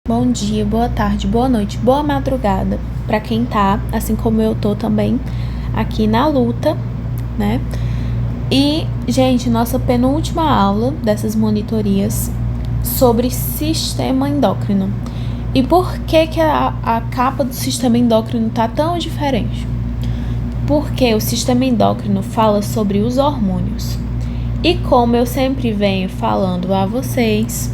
Bom dia, boa tarde, boa noite, boa madrugada para quem tá, assim como eu tô também, aqui na luta, né? E, gente, nossa penúltima aula dessas monitorias sobre sistema endócrino. E por que a capa do sistema endócrino tá tão diferente? Porque o sistema endócrino fala sobre os hormônios. E como eu sempre venho falando a vocês,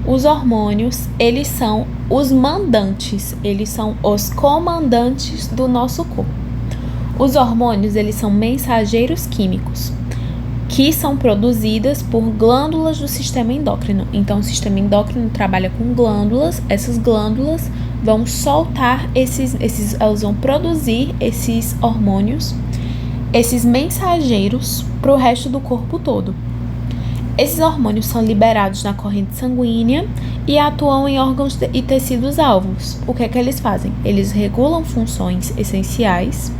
os hormônios, eles são os mandantes, eles são os comandantes do nosso corpo. Os hormônios, eles são mensageiros químicos, que são produzidas por glândulas do sistema endócrino. Então, o sistema endócrino trabalha com glândulas, essas glândulas vão soltar elas vão produzir esses hormônios, esses mensageiros para o resto do corpo todo. Esses hormônios são liberados na corrente sanguínea e atuam em órgãos e tecidos alvos. O que é que eles fazem? Eles regulam funções essenciais,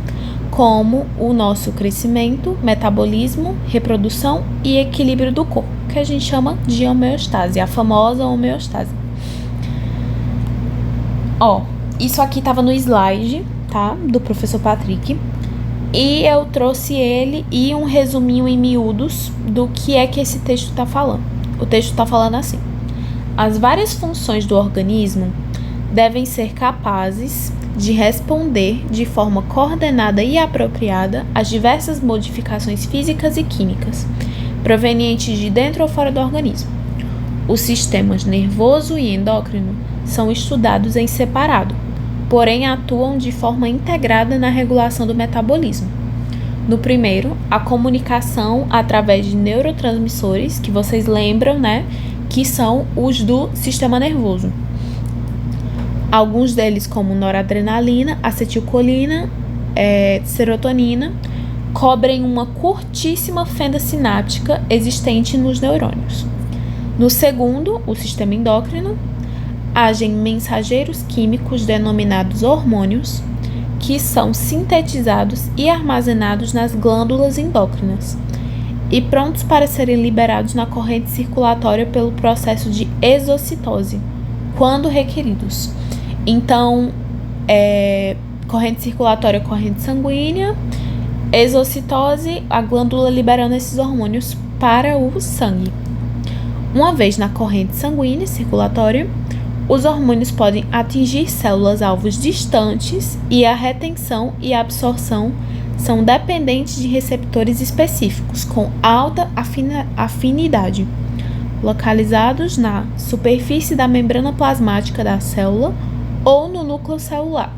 como o nosso crescimento, metabolismo, reprodução e equilíbrio do corpo, que a gente chama de homeostase, a famosa homeostase. Isso aqui estava no slide, tá? Do professor Patrick. E eu trouxe ele e um resuminho em miúdos do que é que esse texto está falando. O texto está falando assim: as várias funções do organismo devem ser capazes de responder de forma coordenada e apropriada às diversas modificações físicas e químicas, provenientes de dentro ou fora do organismo. Os sistemas nervoso e endócrino são estudados em separado, porém atuam de forma integrada na regulação do metabolismo. No primeiro, a comunicação através de neurotransmissores, que vocês lembram, né, que são os do sistema nervoso. Alguns deles, como noradrenalina, acetilcolina, serotonina, cobrem uma curtíssima fenda sináptica existente nos neurônios. No segundo, o sistema endócrino, agem mensageiros químicos denominados hormônios, que são sintetizados e armazenados nas glândulas endócrinas e prontos para serem liberados na corrente circulatória pelo processo de exocitose, quando requeridos. Então, corrente circulatória, corrente sanguínea, exocitose, a glândula liberando esses hormônios para o sangue. Uma vez na corrente sanguínea circulatória, os hormônios podem atingir células-alvos distantes e a retenção e a absorção são dependentes de receptores específicos com alta afinidade, localizados na superfície da membrana plasmática da célula ou no núcleo celular.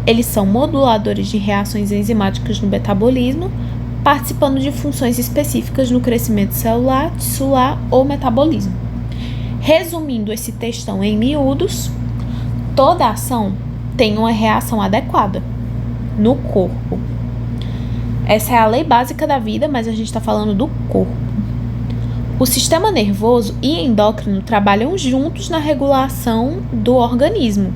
Eles são moduladores de reações enzimáticas no metabolismo, participando de funções específicas no crescimento celular, tissular ou metabolismo. Resumindo esse textão em miúdos, toda ação tem uma reação adequada no corpo. Essa é a lei básica da vida, mas a gente está falando do corpo. O sistema nervoso e endócrino trabalham juntos na regulação do organismo.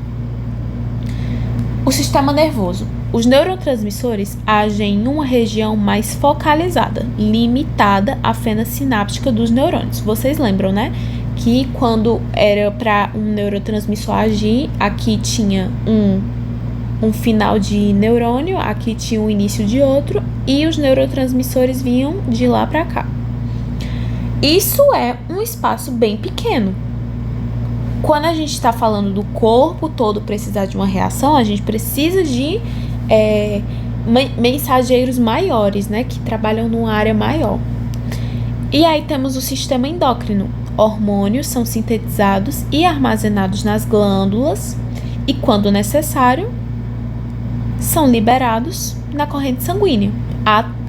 O sistema nervoso. Os neurotransmissores agem em uma região mais focalizada, limitada à fenda sináptica dos neurônios. Vocês lembram, né? Que quando era para um neurotransmissor agir, aqui tinha um final de neurônio, aqui tinha o início de outro, e os neurotransmissores vinham de lá para cá. Isso é um espaço bem pequeno. Quando a gente está falando do corpo todo precisar de uma reação, a gente precisa de mensageiros maiores, né, que trabalham numa área maior. E aí temos o sistema endócrino. Hormônios são sintetizados e armazenados nas glândulas e, quando necessário, são liberados na corrente sanguínea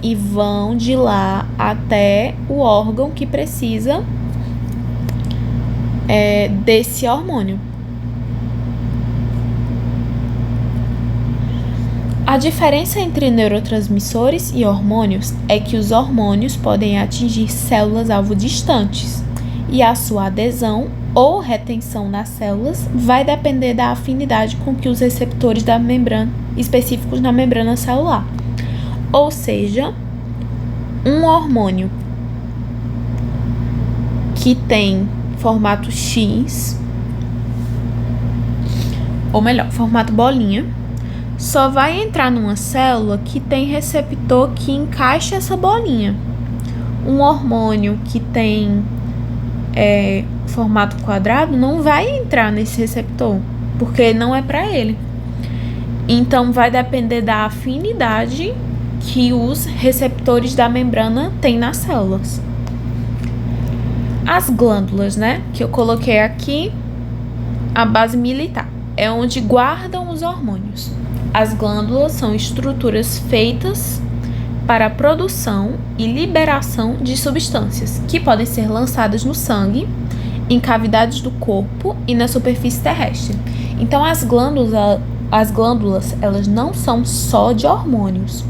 e vão de lá até o órgão que precisa desse hormônio. A diferença entre neurotransmissores e hormônios é que os hormônios podem atingir células-alvo distantes e a sua adesão ou retenção nas células vai depender da afinidade com que os receptores da membrana específicos na membrana celular. Ou seja, um hormônio que tem formato X ou melhor, formato bolinha, só vai entrar numa célula que tem receptor que encaixa essa bolinha. Um hormônio que tem formato quadrado não vai entrar nesse receptor, porque não é para ele. Então, vai depender da afinidade que os receptores da membrana têm nas células. As glândulas, né, que eu coloquei aqui, a base militar, é onde guardam os hormônios. As glândulas são estruturas feitas para a produção e liberação de substâncias que podem ser lançadas no sangue, em cavidades do corpo e na superfície terrestre. Então, as glândulas, elas não são só de hormônios.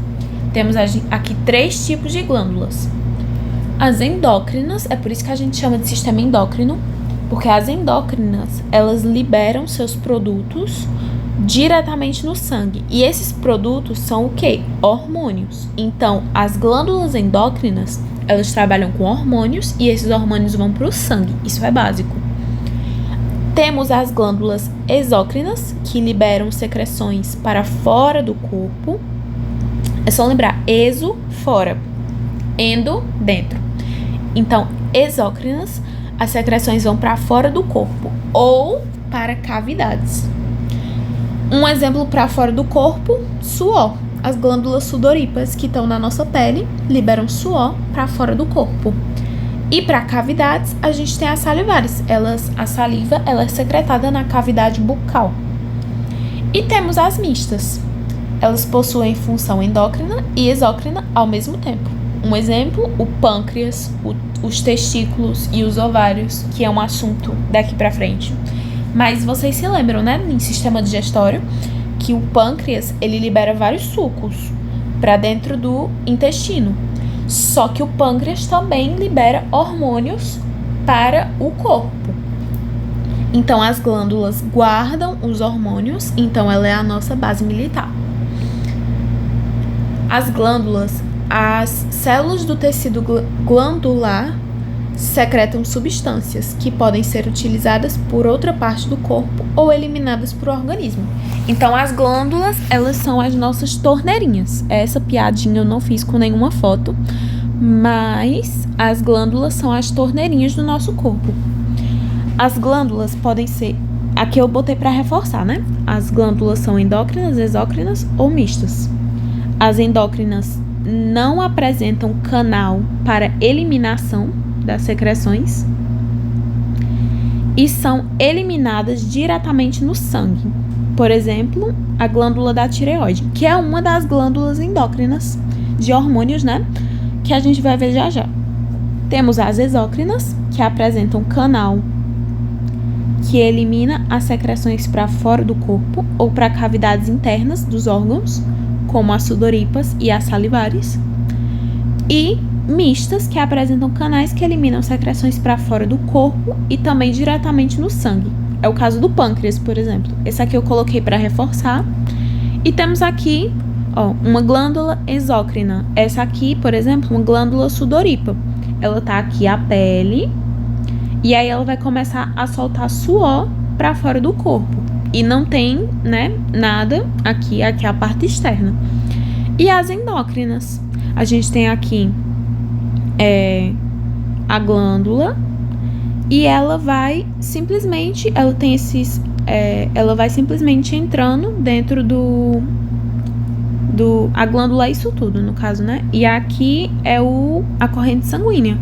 Temos aqui 3 tipos de glândulas. As endócrinas, é por isso que a gente chama de sistema endócrino, porque as endócrinas, elas liberam seus produtos diretamente no sangue. E esses produtos são o quê? Hormônios. Então, as glândulas endócrinas, elas trabalham com hormônios e esses hormônios vão para o sangue. Isso é básico. Temos as glândulas exócrinas, que liberam secreções para fora do corpo. É só lembrar, exo, fora, endo, dentro. Então, exócrinas, as secreções vão para fora do corpo ou para cavidades. Um exemplo para fora do corpo, suor. As glândulas sudoríparas que estão na nossa pele liberam suor para fora do corpo. E para cavidades, a gente tem as salivares. A saliva ela é secretada na cavidade bucal. E temos as mistas. Elas possuem função endócrina e exócrina ao mesmo tempo. Um exemplo, o pâncreas, os testículos e os ovários, que é um assunto daqui para frente. Mas vocês se lembram, né, em sistema digestório, que o pâncreas, ele libera vários sucos para dentro do intestino. Só que o pâncreas também libera hormônios para o corpo. Então, as glândulas guardam os hormônios, então ela é a nossa base militar. As glândulas, as células do tecido glandular secretam substâncias que podem ser utilizadas por outra parte do corpo ou eliminadas por organismo. Então, as glândulas, elas são as nossas torneirinhas. Essa piadinha eu não fiz com nenhuma foto, mas as glândulas são as torneirinhas do nosso corpo. As glândulas podem ser... Aqui eu botei para reforçar, né? As glândulas são endócrinas, exócrinas ou mistas. As endócrinas não apresentam canal para eliminação das secreções e são eliminadas diretamente no sangue. Por exemplo, a glândula da tireoide, que é uma das glândulas endócrinas de hormônios, né? Que a gente vai ver já já. Temos as exócrinas, que apresentam canal que elimina as secreções para fora do corpo ou para cavidades internas dos órgãos, como as sudoríparas e as salivares. E mistas, que apresentam canais que eliminam secreções para fora do corpo e também diretamente no sangue. É o caso do pâncreas, por exemplo. Esse aqui eu coloquei para reforçar. E temos aqui, uma glândula exócrina. Essa aqui, por exemplo, uma glândula sudorípara. Ela tá aqui a pele e aí ela vai começar a soltar suor para fora do corpo. E não tem, né, nada aqui é a parte externa. E as endócrinas. A gente tem aqui a glândula e ela vai simplesmente, ela vai simplesmente entrando dentro a glândula é isso tudo, no caso, né? E aqui é a corrente sanguínea.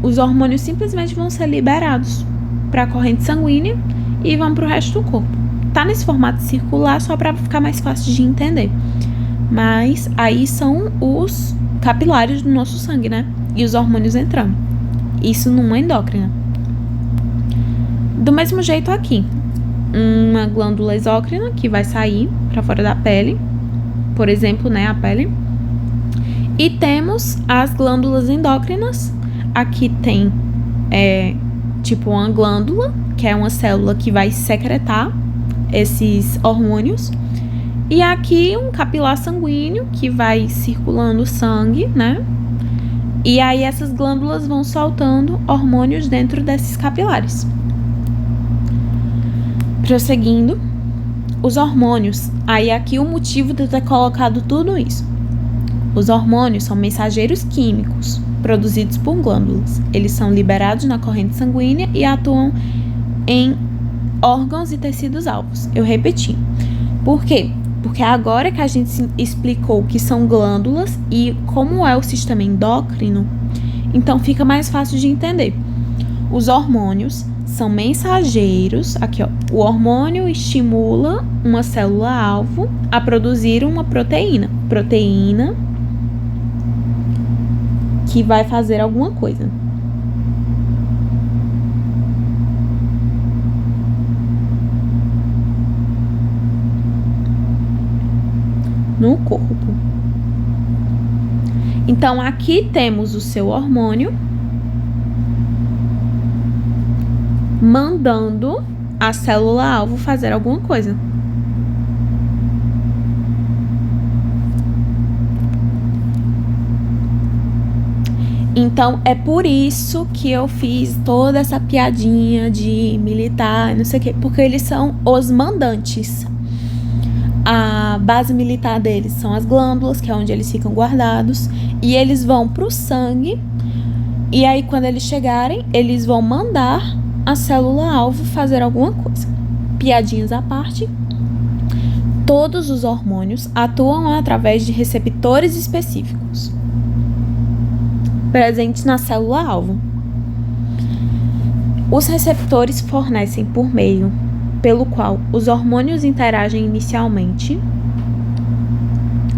Os hormônios simplesmente vão ser liberados para a corrente sanguínea e vão para o resto do corpo. Tá nesse formato circular só para ficar mais fácil de entender. Mas aí são os capilares do nosso sangue, né? E os hormônios entrando. Isso numa endócrina. Do mesmo jeito aqui. Uma glândula exócrina que vai sair para fora da pele. Por exemplo, né? A pele. E temos as glândulas endócrinas. Aqui tem tipo uma glândula, que é uma célula que vai secretar esses hormônios. E aqui um capilar sanguíneo que vai circulando o sangue, né? E aí essas glândulas vão soltando hormônios dentro desses capilares. Prosseguindo, os hormônios. Aí aqui o motivo de eu ter colocado tudo isso. Os hormônios são mensageiros químicos produzidos por glândulas. Eles são liberados na corrente sanguínea e atuam em órgãos e tecidos alvos. Eu repeti. Por quê? Porque agora que a gente explicou que são glândulas e como é o sistema endócrino, então fica mais fácil de entender. Os hormônios são mensageiros. Aqui, ó. O hormônio estimula uma célula-alvo a produzir uma proteína. Proteína que vai fazer alguma coisa. No corpo. Então, aqui temos o seu hormônio mandando a célula-alvo fazer alguma coisa. Então, é por isso que eu fiz toda essa piadinha de militar, não sei o quê, porque eles são os mandantes. A base militar deles são as glândulas, que é onde eles ficam guardados, e eles vão pro sangue, e aí quando eles chegarem, eles vão mandar a célula-alvo fazer alguma coisa. Piadinhas à parte, todos os hormônios atuam através de receptores específicos presentes na célula-alvo. Os receptores fornecem por meio pelo qual os hormônios interagem inicialmente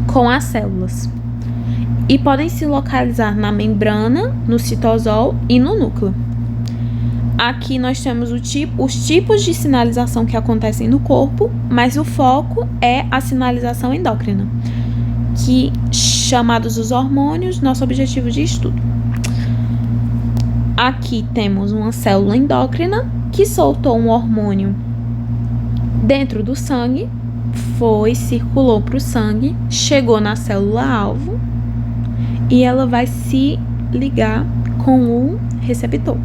com as células e podem se localizar na membrana, no citosol e no núcleo. Aqui nós temos os tipos de sinalização que acontecem no corpo, mas o foco é a sinalização endócrina, que chamados os hormônios, nosso objetivo de estudo. Aqui temos uma célula endócrina que soltou um hormônio dentro do sangue, circulou para o sangue, chegou na célula-alvo e ela vai se ligar com o receptor.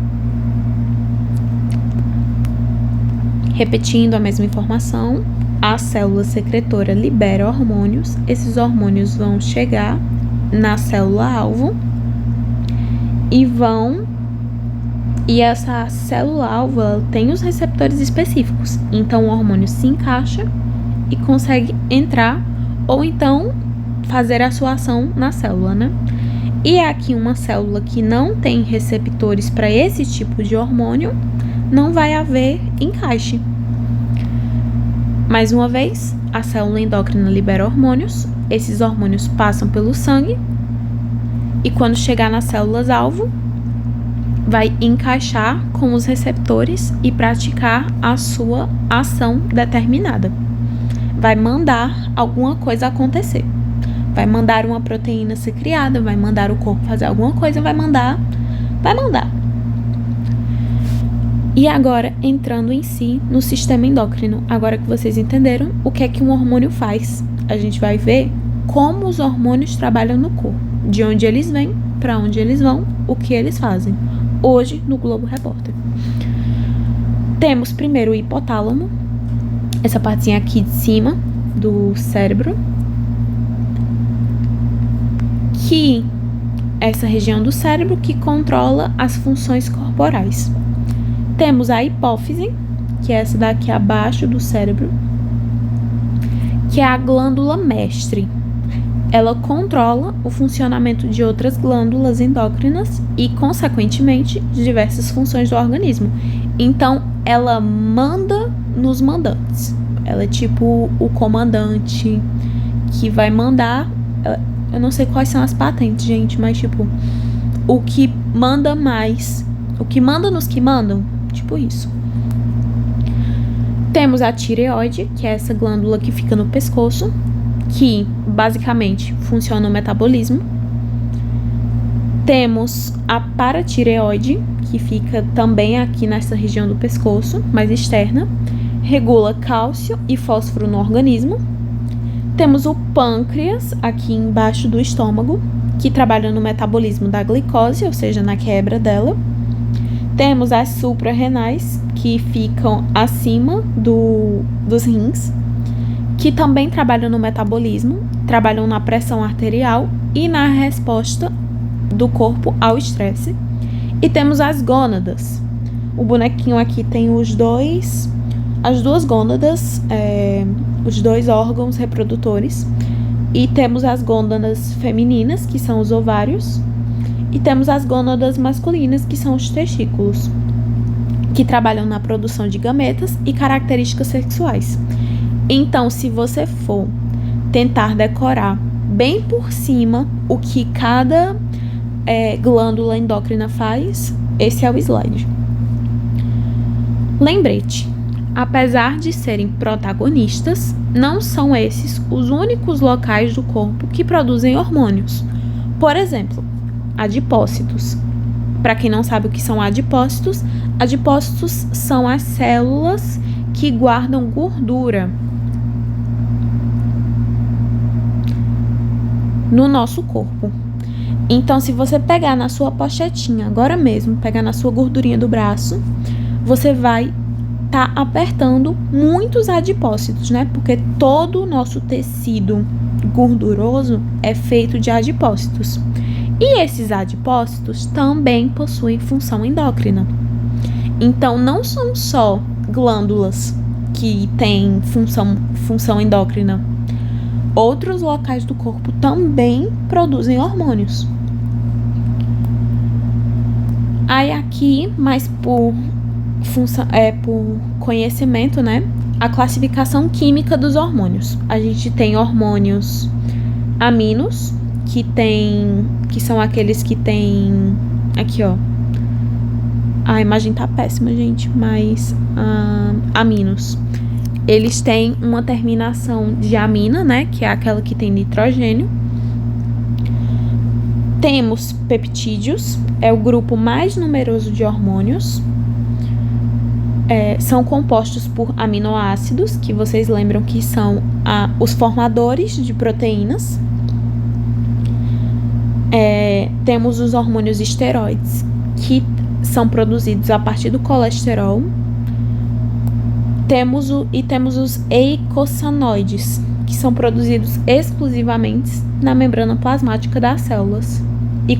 Repetindo a mesma informação, a célula secretora libera hormônios, esses hormônios vão chegar na célula-alvo e essa célula-alvo tem os receptores específicos, então o hormônio se encaixa e consegue entrar ou então fazer a sua ação na célula, né? E aqui uma célula que não tem receptores para esse tipo de hormônio, não vai haver encaixe. Mais uma vez, a célula endócrina libera hormônios, esses hormônios passam pelo sangue e quando chegar nas células-alvo, vai encaixar com os receptores e praticar a sua ação determinada. Vai mandar alguma coisa acontecer. Vai mandar uma proteína ser criada, vai mandar o corpo fazer alguma coisa, vai mandar. E agora, entrando em si no sistema endócrino, agora que vocês entenderam o que é que um hormônio faz, a gente vai ver como os hormônios trabalham no corpo, de onde eles vêm, para onde eles vão, o que eles fazem. Hoje, no Globo Repórter. Temos primeiro o hipotálamo, essa partezinha aqui de cima do cérebro, que é essa região do cérebro que controla as funções corporais. Temos a hipófise, que é essa daqui abaixo do cérebro, que é a glândula mestre. Ela controla o funcionamento de outras glândulas endócrinas e, consequentemente, de diversas funções do organismo. Então, ela manda nos mandantes. Ela é tipo o comandante que vai mandar. Eu não sei quais são as patentes, gente, mas tipo, o que manda mais, o que manda nos que mandam, tipo isso. Temos a tireoide, que é essa glândula que fica no pescoço, que basicamente funciona no metabolismo. Temos a paratireoide, que fica também aqui nessa região do pescoço, mais externa, regula cálcio e fósforo no organismo. Temos o pâncreas, aqui embaixo do estômago, que trabalha no metabolismo da glicose, ou seja, na quebra dela. Temos as suprarrenais, que ficam acima dos rins, que também trabalham no metabolismo, trabalham na pressão arterial e na resposta do corpo ao estresse. E temos as gônadas. O bonequinho aqui tem as duas gônadas, os dois órgãos reprodutores. E temos as gônadas femininas, que são os ovários. E temos as gônadas masculinas, que são os testículos, que trabalham na produção de gametas e características sexuais. Então, se você for tentar decorar bem por cima o que cada glândula endócrina faz, esse é o slide. Lembrete, apesar de serem protagonistas, não são esses os únicos locais do corpo que produzem hormônios. Por exemplo, adipócitos. Para quem não sabe o que são adipócitos são as células que guardam gordura no nosso corpo. Então, se você pegar na sua pochetinha agora mesmo, pegar na sua gordurinha do braço, você vai estar apertando muitos adipócitos, né? Porque todo o nosso tecido gorduroso é feito de adipócitos. E esses adipócitos também possuem função endócrina. Então, não são só glândulas que têm função endócrina. Outros locais do corpo também produzem hormônios. Aí aqui, mas por conhecimento, né? A classificação química dos hormônios. A gente tem hormônios aminos, que são aqueles que tem aqui, ó. A imagem tá péssima, gente, mas aminos. Eles têm uma terminação de amina, né, que é aquela que tem nitrogênio. Temos peptídeos, é o grupo mais numeroso de hormônios. São compostos por aminoácidos, que vocês lembram que são os formadores de proteínas. Temos os hormônios esteroides, que são produzidos a partir do colesterol. Temos os eicosanoides, que são produzidos exclusivamente na membrana plasmática das células e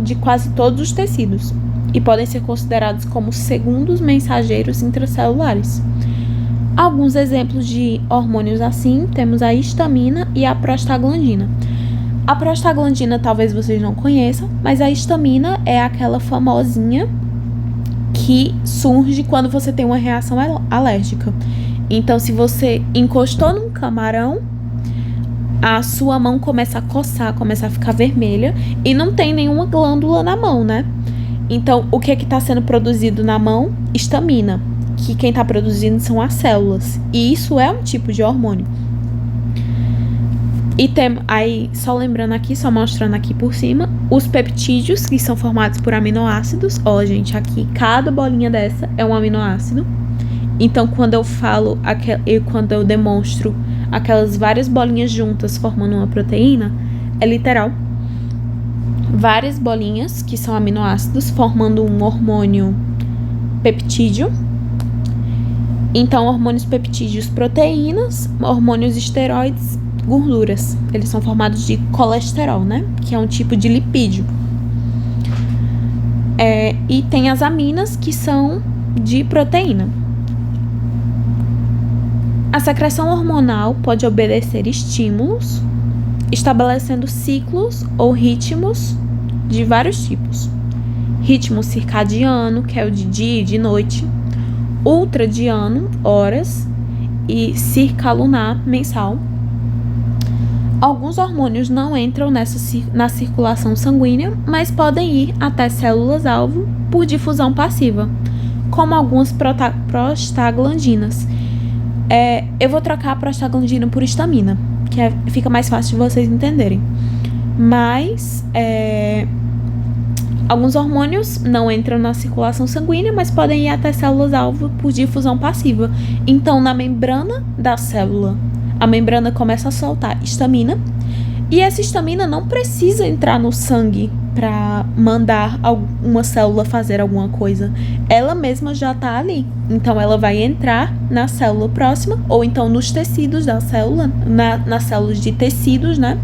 de quase todos os tecidos, e podem ser considerados como segundos mensageiros intracelulares. Alguns exemplos de hormônios assim, temos a histamina e a prostaglandina. A prostaglandina talvez vocês não conheçam, mas a histamina é aquela famosinha que surge quando você tem uma reação alérgica. Então, se você encostou num camarão, a sua mão começa a coçar, começa a ficar vermelha e não tem nenhuma glândula na mão, né? Então, o que está sendo produzido na mão? Histamina, que quem está produzindo são as células. E isso é um tipo de hormônio. E aí, só lembrando aqui, só mostrando aqui por cima, os peptídeos, que são formados por aminoácidos. Ó, gente, aqui, cada bolinha dessa é um aminoácido. Então, quando eu demonstro aquelas várias bolinhas juntas formando uma proteína, é literal. Várias bolinhas, que são aminoácidos, formando um hormônio peptídeo. Então, hormônios peptídeos, proteínas, hormônios esteroides, gorduras. Eles são formados de colesterol, né? Que é um tipo de lipídio. E tem as aminas, que são de proteína. A secreção hormonal pode obedecer estímulos, estabelecendo ciclos ou ritmos de vários tipos. Ritmo circadiano, que é o de dia e de noite, ultradiano, horas, e circalunar, mensal. Alguns hormônios não entram na circulação sanguínea, mas podem ir até células-alvo por difusão passiva, como algumas prostaglandinas. Eu vou trocar a prostaglandina por histamina, que fica mais fácil de vocês entenderem. Mas alguns hormônios não entram na circulação sanguínea, mas podem ir até células-alvo por difusão passiva. Então, na membrana da célula, a membrana começa a soltar histamina, e essa histamina não precisa entrar no sangue para mandar uma célula fazer alguma coisa. Ela mesma já está ali. Então, ela vai entrar na célula próxima, ou então nos tecidos da célula, nas células de tecidos, né?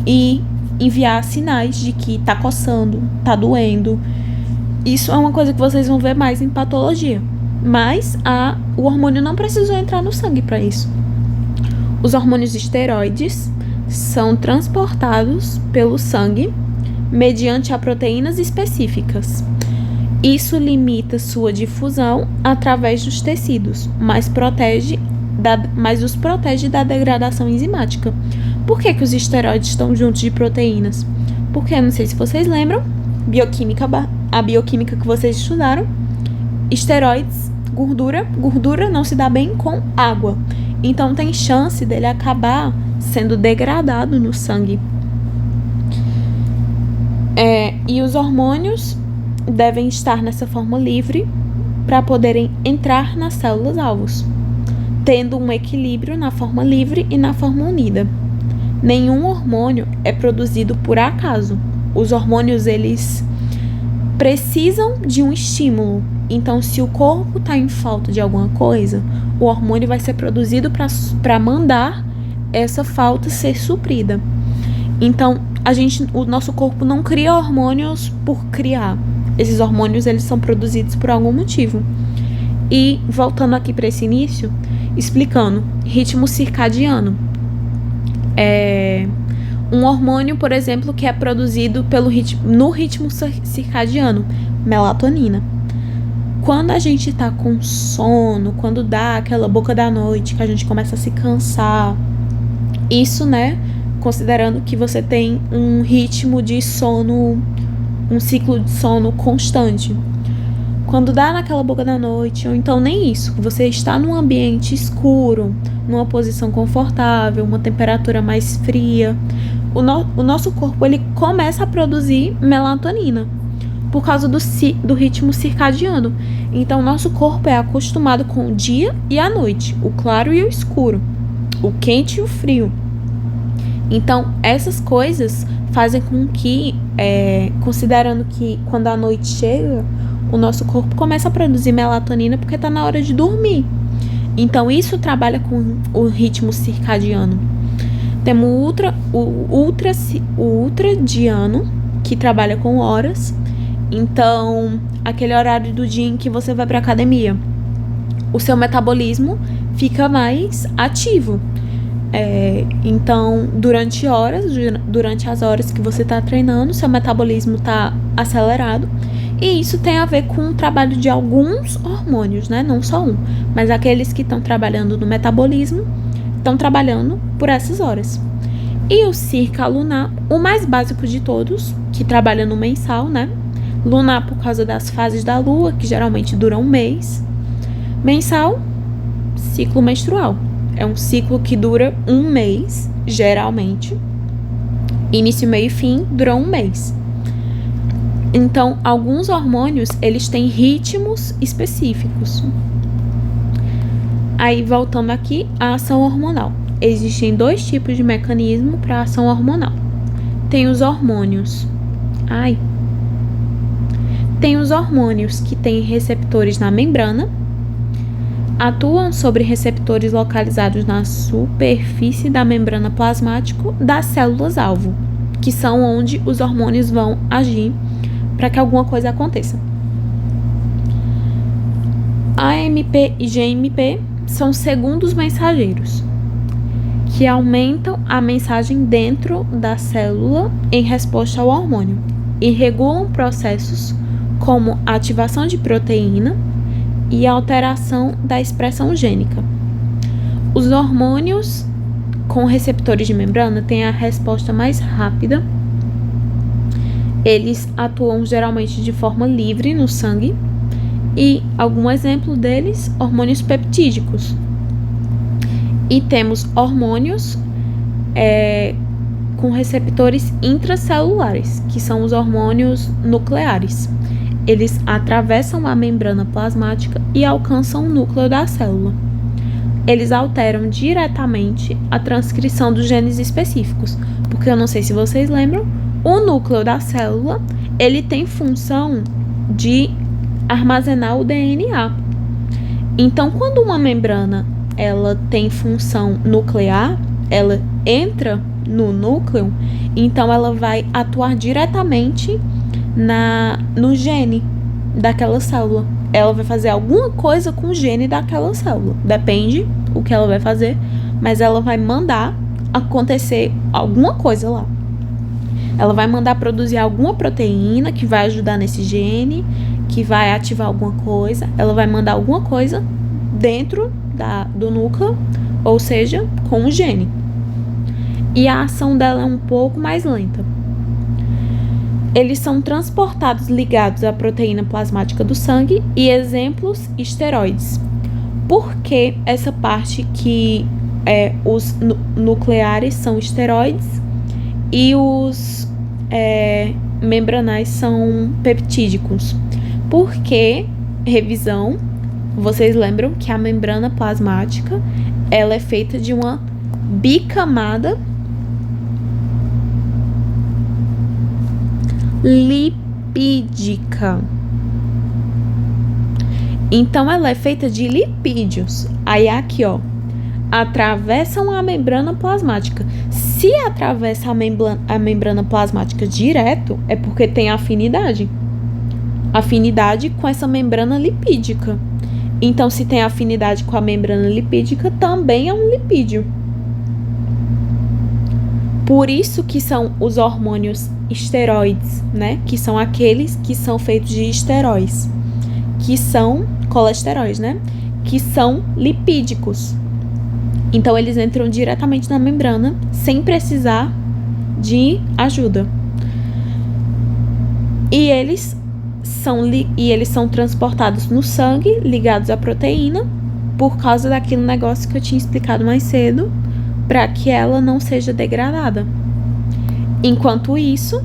E enviar sinais de que tá coçando, tá doendo. Isso é uma coisa que vocês vão ver mais em patologia. Mas o hormônio não precisou entrar no sangue para isso. Os hormônios esteroides são transportados pelo sangue mediante a proteínas específicas. Isso limita sua difusão através dos tecidos, mas os protege da degradação enzimática. Por que os esteroides estão juntos de proteínas? Porque, não sei se vocês lembram, a bioquímica que vocês estudaram, esteroides, gordura não se dá bem com água. Então, tem chance dele acabar sendo degradado no sangue. E os hormônios devem estar nessa forma livre para poderem entrar nas células alvos, tendo um equilíbrio na forma livre e na forma unida. Nenhum hormônio é produzido por acaso. Os hormônios, eles precisam de um estímulo. Então, se o corpo está em falta de alguma coisa, o hormônio vai ser produzido para mandar essa falta ser suprida. Então, o nosso corpo não cria hormônios por criar. Esses hormônios, eles são produzidos por algum motivo. E, voltando aqui para esse início, explicando, ritmo circadiano. Um hormônio, por exemplo, que é produzido no ritmo circadiano, melatonina. Quando a gente tá com sono, quando dá aquela boca da noite, que a gente começa a se cansar, isso, né, considerando que você tem um ritmo de sono, um ciclo de sono constante. Quando dá naquela boca da noite, ou então nem isso, você está num ambiente escuro, numa posição confortável, uma temperatura mais fria, o nosso corpo, ele começa a produzir melatonina por causa do ritmo circadiano. Então, o nosso corpo é acostumado com o dia e a noite, o claro e o escuro, o quente e o frio. Então, essas coisas fazem com que, considerando que quando a noite chega, o nosso corpo começa a produzir melatonina porque está na hora de dormir. Então, isso trabalha com o ritmo circadiano. Temos o ultradiano, que trabalha com horas. Então, aquele horário do dia em que você vai para academia, o seu metabolismo fica mais ativo. Então, durante as horas que você está treinando, seu metabolismo está acelerado. E isso tem a ver com o trabalho de alguns hormônios, né? Não só um, mas aqueles que estão trabalhando no metabolismo estão trabalhando por essas horas. E o circa lunar, o mais básico de todos, que trabalha no mensal, né? Lunar por causa das fases da lua, que geralmente duram um mês. Mensal, ciclo menstrual. É um ciclo que dura um mês, geralmente. Início, meio e fim duram um mês. Então, alguns hormônios, eles têm ritmos específicos. Aí, voltando aqui, a ação hormonal. Existem 2 tipos de mecanismo para a ação hormonal. Tem os hormônios. Tem os hormônios que têm receptores na membrana, atuam sobre receptores localizados na superfície da membrana plasmática das células-alvo, que são onde os hormônios vão agir para que alguma coisa aconteça. AMP e GMP são segundos mensageiros, que aumentam a mensagem dentro da célula em resposta ao hormônio e regulam processos como a ativação de proteína e a alteração da expressão gênica. Os hormônios com receptores de membrana têm a resposta mais rápida. Eles atuam geralmente de forma livre no sangue. E algum exemplo deles, hormônios peptídicos. E temos hormônios com receptores intracelulares, que são os hormônios nucleares. Eles atravessam a membrana plasmática e alcançam o núcleo da célula. Eles alteram diretamente a transcrição dos genes específicos, porque eu não sei se vocês lembram, O núcleo da célula, ele tem função de armazenar o DNA. Então, quando uma membrana ela tem função nuclear, ela entra no núcleo, então ela vai atuar diretamente no gene daquela célula. Ela vai fazer alguma coisa com o gene daquela célula. Depende o que ela vai fazer, mas ela vai mandar acontecer alguma coisa lá. Ela vai mandar produzir alguma proteína que vai ajudar nesse gene, que vai ativar alguma coisa. Ela vai mandar alguma coisa dentro do núcleo, ou seja, com o gene. E a ação dela é um pouco mais lenta. Eles são transportados ligados à proteína plasmática do sangue e exemplos esteroides. Por que essa parte que os nucleares são esteroides e os membranais são peptídicos? Porque, revisão, vocês lembram que a membrana plasmática ela é feita de uma bicamada lipídica. Então, ela é feita de lipídios. Aí, aqui, ó, atravessam a membrana plasmática. Se atravessa a membrana plasmática direto, é porque tem afinidade com essa membrana lipídica. Então, se tem afinidade com a membrana lipídica, também é um lipídio. Por isso que são os hormônios esteroides, né? Que são aqueles que são feitos de esteróis, que são colesteróis, né? Que são lipídicos. Então, eles entram diretamente na membrana sem precisar de ajuda. E eles são transportados no sangue, ligados à proteína, por causa daquele negócio que eu tinha explicado mais cedo, para que ela não seja degradada. Enquanto isso,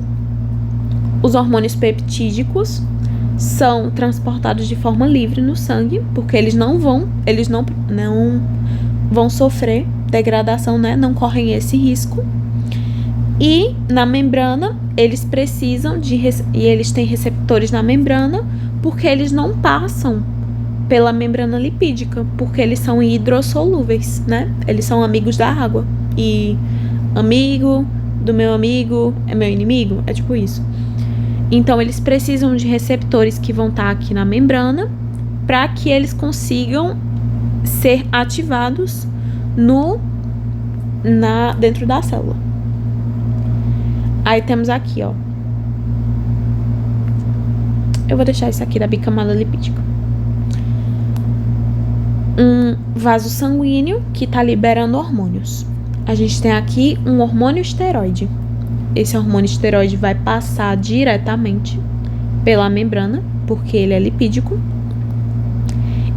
os hormônios peptídicos são transportados de forma livre no sangue, porque eles não vão sofrer degradação, né? Não correm esse risco. E na membrana, eles precisam e eles têm receptores na membrana, porque eles não passam pela membrana lipídica, porque eles são hidrossolúveis, né? Eles são amigos da água. E amigo do meu amigo é meu inimigo, é tipo isso. Então, eles precisam de receptores que vão estar aqui na membrana para que eles consigam ser ativados dentro da célula. Aí temos aqui, ó. Eu vou deixar isso aqui da bicamada lipídica. Um vaso sanguíneo que está liberando hormônios. A gente tem aqui um hormônio esteroide. Esse hormônio esteroide vai passar diretamente pela membrana, porque ele é lipídico.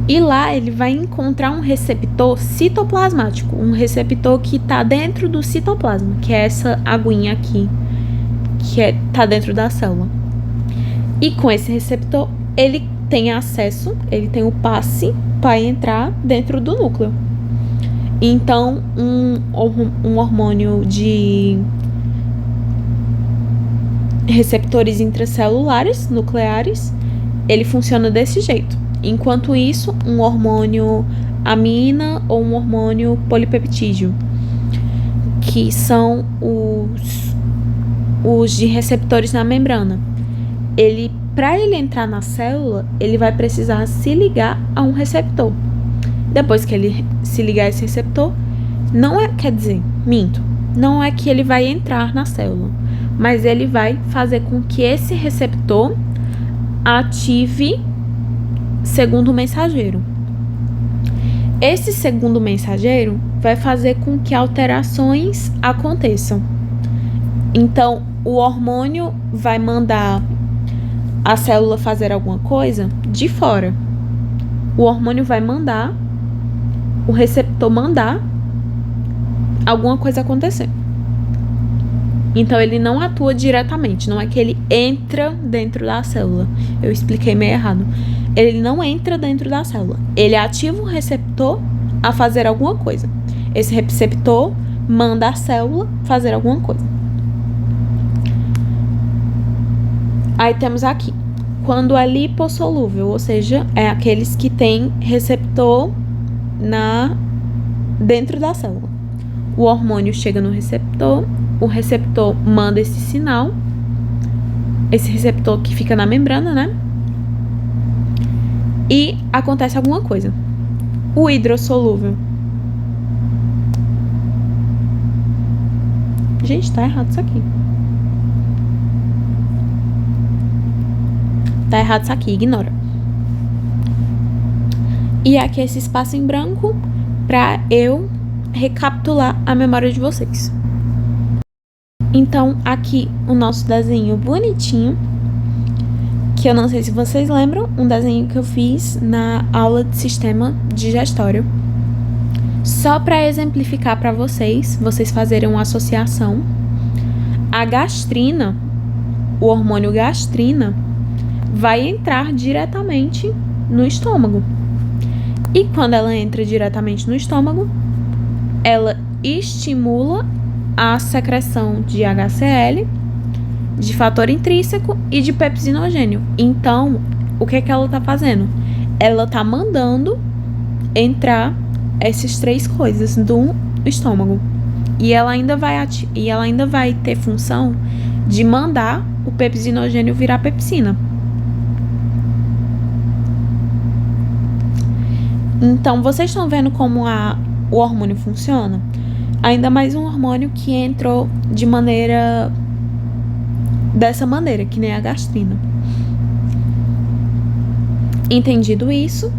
E lá ele vai encontrar um receptor citoplasmático, um receptor que está dentro do citoplasma, que é essa aguinha aqui, que está dentro da célula. E com esse receptor, ele tem acesso, ele tem o passe para entrar dentro do núcleo. Então, um hormônio de receptores intracelulares, nucleares, ele funciona desse jeito. Enquanto isso, um hormônio amina ou um hormônio polipeptídeo, que são os de receptores na membrana. Para ele entrar na célula, ele vai precisar se ligar a um receptor. Depois que ele se ligar a esse receptor, não é que ele vai entrar na célula, mas ele vai fazer com que esse receptor ative segundo mensageiro. Esse segundo mensageiro vai fazer com que alterações aconteçam. Então, o hormônio vai mandar a célula fazer alguma coisa de fora. O hormônio vai mandar o receptor mandar alguma coisa acontecer. Então, ele não atua diretamente. Não é que ele entra dentro da célula. Eu expliquei meio errado. Ele não entra dentro da célula. Ele ativa o receptor a fazer alguma coisa. Esse receptor manda a célula fazer alguma coisa. Aí temos aqui, quando é lipossolúvel, ou seja, é aqueles que têm receptor dentro da célula. O hormônio chega no receptor, o receptor manda esse sinal, esse receptor que fica na membrana, né? E acontece alguma coisa. O hidrossolúvel. Gente, tá errado isso aqui. Tá errado isso aqui, ignora. E aqui esse espaço em branco para eu recapitular a memória de vocês. Então, aqui o nosso desenho bonitinho, que eu não sei se vocês lembram, um desenho que eu fiz na aula de sistema digestório. Só para exemplificar para vocês fazerem uma associação. A gastrina, o hormônio gastrina, vai entrar diretamente no estômago. E quando ela entra diretamente no estômago, ela estimula a secreção de HCl, de fator intrínseco e de pepsinogênio. Então, o que é que ela tá fazendo? Ela tá mandando entrar essas três coisas do estômago. E ela ainda vai ter função de mandar o pepsinogênio virar pepsina. Então, vocês estão vendo como o hormônio funciona? Ainda mais um hormônio que entrou dessa maneira, que nem a gastrina. Entendido isso,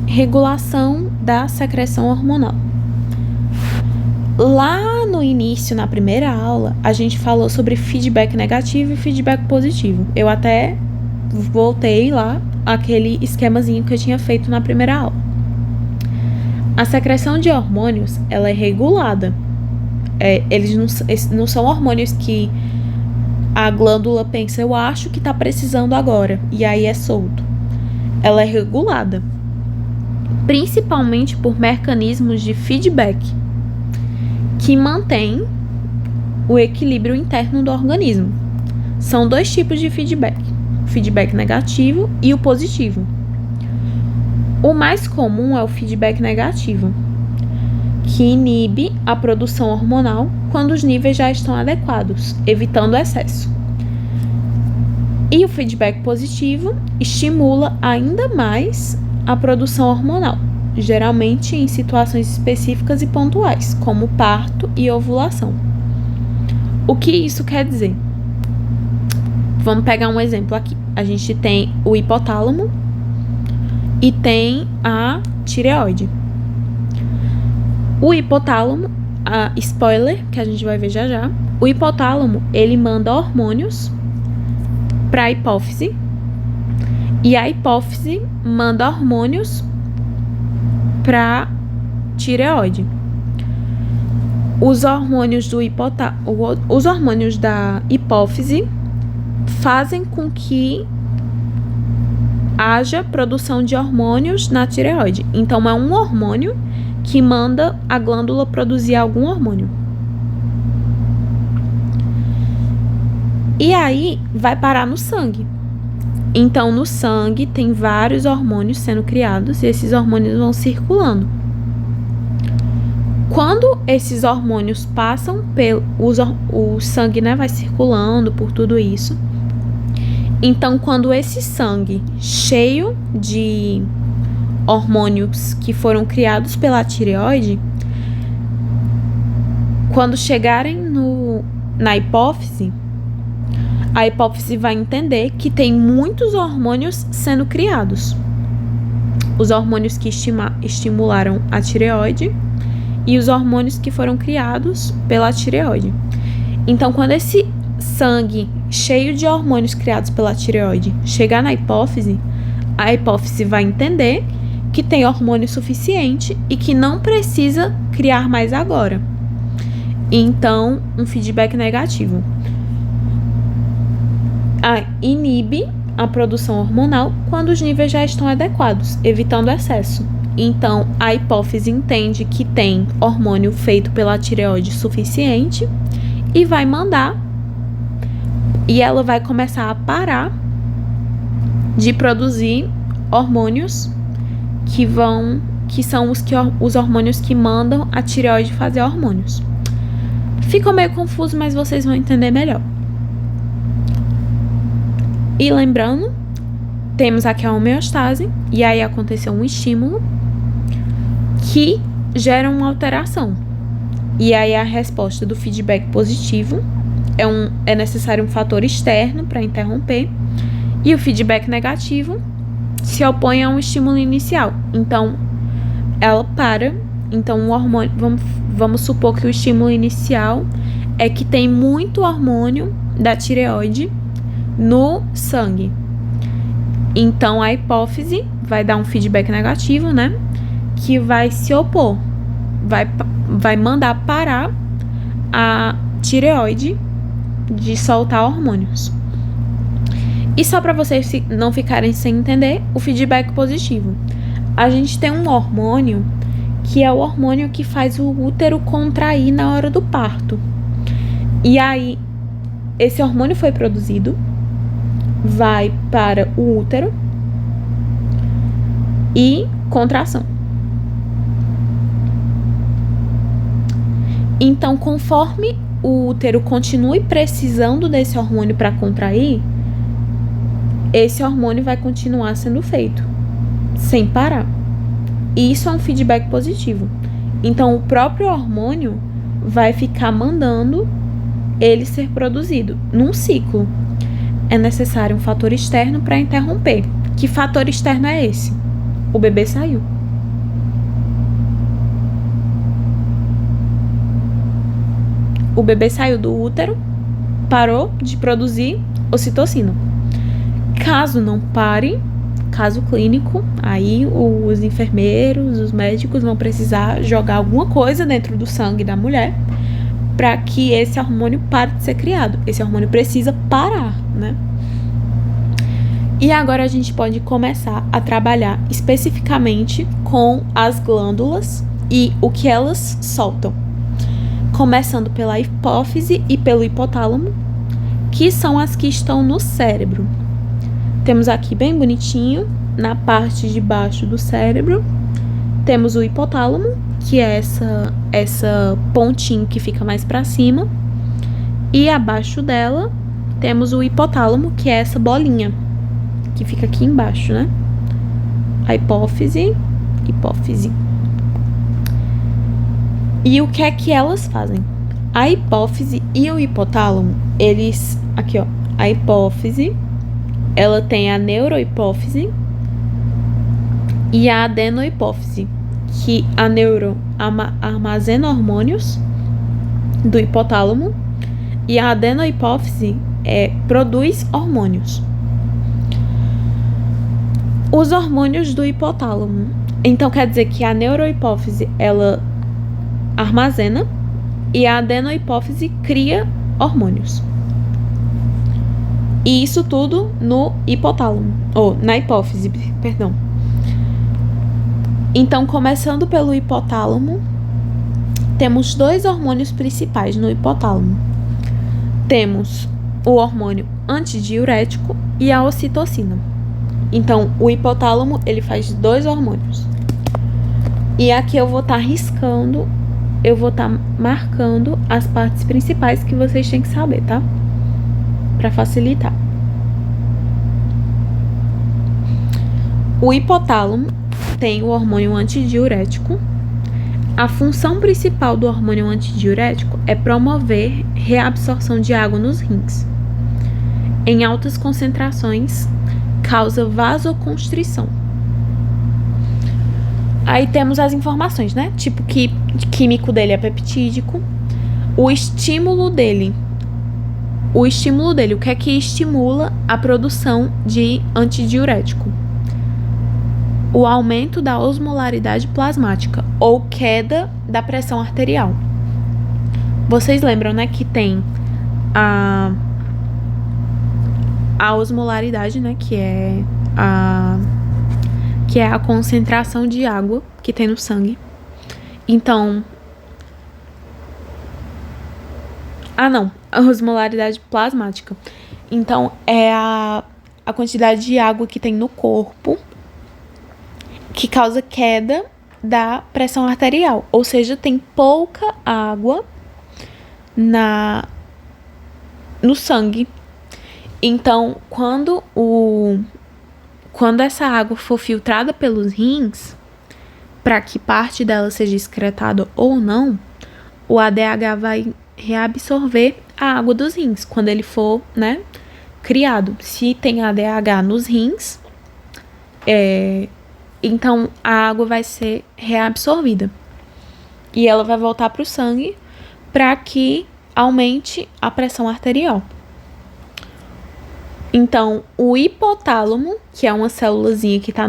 regulação da secreção hormonal. Lá no início, na primeira aula, a gente falou sobre feedback negativo e feedback positivo. Eu até voltei lá aquele esquemazinho que eu tinha feito na primeira aula. A secreção de hormônios, ela é regulada. Eles não são hormônios que a glândula pensa, eu acho que tá precisando agora, e aí é solto. Ela é regulada, principalmente por mecanismos de feedback, que mantém o equilíbrio interno do organismo. São dois tipos de feedback, o feedback negativo e o positivo. O mais comum é o feedback negativo, que inibe a produção hormonal quando os níveis já estão adequados, evitando excesso. E o feedback positivo estimula ainda mais a produção hormonal, geralmente em situações específicas e pontuais, como parto e ovulação. O que isso quer dizer? Vamos pegar um exemplo aqui. A gente tem o hipotálamo e tem a tireoide. O hipotálamo, spoiler, que a gente vai ver já já, o hipotálamo, ele manda hormônios para a hipófise e a hipófise manda hormônios para tireoide. Os hormônios da hipófise fazem com que haja produção de hormônios na tireoide. Então, é um hormônio que manda a glândula produzir algum hormônio. E aí, vai parar no sangue. Então, no sangue tem vários hormônios sendo criados e esses hormônios vão circulando. Quando esses hormônios passam o sangue, né, vai circulando por tudo isso. Então, quando esse sangue cheio de hormônios que foram criados pela tireoide, quando chegarem na hipófise, a hipófise vai entender que tem muitos hormônios sendo criados. Os hormônios que estimularam a tireoide e os hormônios que foram criados pela tireoide. Então, quando esse sangue cheio de hormônios criados pela tireoide chegar na hipófise, a hipófise vai entender que tem hormônio suficiente e que não precisa criar mais agora. Então, um feedback negativo inibe a produção hormonal quando os níveis já estão adequados, evitando excesso. Então, a hipófise entende que tem hormônio feito pela tireoide suficiente e vai mandar E ela vai começar a parar de produzir hormônios que são os hormônios que mandam a tireoide fazer hormônios. Ficou meio confuso, mas vocês vão entender melhor. E lembrando, temos aqui a homeostase, e aí aconteceu um estímulo que gera uma alteração. E aí a resposta do feedback positivo é necessário um fator externo para interromper, e o feedback negativo se opõe a um estímulo inicial. Então, ela para. Então, o hormônio, vamos supor que o estímulo inicial é que tem muito hormônio da tireoide no sangue. Então, a hipófise vai dar um feedback negativo, né? Que vai se opor. Vai mandar parar a tireoide de soltar hormônios. E só para vocês não ficarem sem entender, o feedback positivo. A gente tem um hormônio que é o hormônio que faz o útero contrair na hora do parto. E aí, esse hormônio foi produzido, vai para o útero e contração. Então, conforme o útero continue precisando desse hormônio para contrair, esse hormônio vai continuar sendo feito, sem parar. E isso é um feedback positivo. Então, o próprio hormônio vai ficar mandando ele ser produzido num ciclo. É necessário um fator externo para interromper. Que fator externo é esse? O bebê saiu. O bebê saiu do útero, parou de produzir ocitocina. Caso não pare, caso clínico, aí os enfermeiros, os médicos vão precisar jogar alguma coisa dentro do sangue da mulher para que esse hormônio pare de ser criado. Esse hormônio precisa parar, né? E agora a gente pode começar a trabalhar especificamente com as glândulas e o que elas soltam. Começando pela hipófise e pelo hipotálamo, que são as que estão no cérebro. Temos aqui bem bonitinho, na parte de baixo do cérebro, temos o hipotálamo, que é essa pontinha que fica mais para cima, e abaixo dela temos o hipotálamo, que é essa bolinha que fica aqui embaixo, né? A hipófise. E o que é que elas fazem? A hipófise e o hipotálamo, eles, aqui ó, a hipófise, ela tem a neurohipófise e a adenohipófise, que a neuro armazena hormônios do hipotálamo e a adenohipófise produz hormônios. Os hormônios do hipotálamo, então quer dizer que a neurohipófise, ela armazena e a adenohipófise cria hormônios. E isso tudo no hipotálamo, ou na hipófise, perdão. Então, começando pelo hipotálamo, temos dois hormônios principais no hipotálamo. Temos o hormônio antidiurético e a ocitocina. Então, o hipotálamo, ele faz dois hormônios. E aqui eu vou estar riscando, eu vou estar marcando as partes principais que vocês têm que saber, tá? Para facilitar. O hipotálamo tem o hormônio antidiurético. A função principal do hormônio antidiurético é promover reabsorção de água nos rins. Em altas concentrações, causa vasoconstrição. Aí temos as informações, né? Tipo que químico dele é peptídico. O estímulo dele, o que é que estimula a produção de antidiurético? O aumento da osmolaridade plasmática, ou queda da pressão arterial. Vocês lembram, né, que tem a osmolaridade, né, que é a concentração de água que tem no sangue. Então, a osmolaridade plasmática. Então, é a quantidade de água que tem no corpo que causa queda da pressão arterial. Ou seja, tem pouca água no sangue. Então, quando essa água for filtrada pelos rins, para que parte dela seja excretada ou não, o ADH vai reabsorver a água dos rins quando ele for, né, criado. Se tem ADH nos rins, então a água vai ser reabsorvida e ela vai voltar para o sangue para que aumente a pressão arterial. Então, o hipotálamo, que é uma célulazinha que está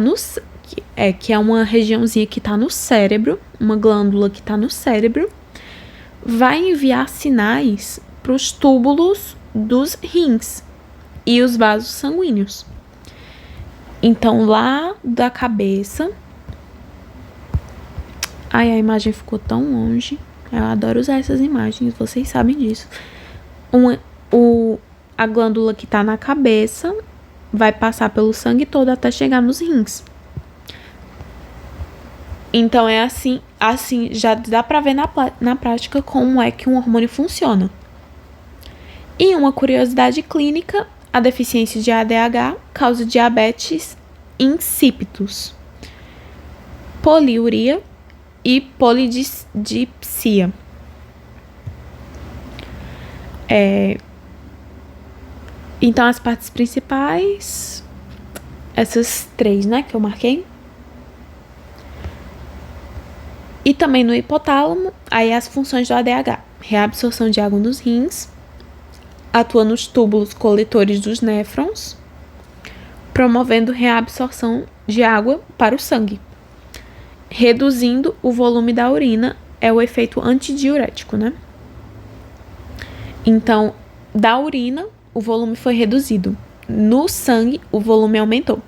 que é uma regiãozinha que está no cérebro, uma glândula que está no cérebro, vai enviar sinais para os túbulos dos rins e os vasos sanguíneos. Então, lá da cabeça... Ai, a imagem ficou tão longe. Eu adoro usar essas imagens, vocês sabem disso. A glândula que tá na cabeça vai passar pelo sangue todo até chegar nos rins. Então, é assim já dá pra ver na prática como é que um hormônio funciona. E uma curiosidade clínica, a deficiência de ADH causa diabetes insípidos, poliúria e polidipsia. Então, as partes principais, essas 3, né, que eu marquei. E também no hipotálamo, aí as funções do ADH. Reabsorção de água nos rins, atua nos túbulos coletores dos néfrons, promovendo reabsorção de água para o sangue, reduzindo o volume da urina, é o efeito antidiurético, né? Então, da urina, o volume foi reduzido. No sangue, o volume aumentou.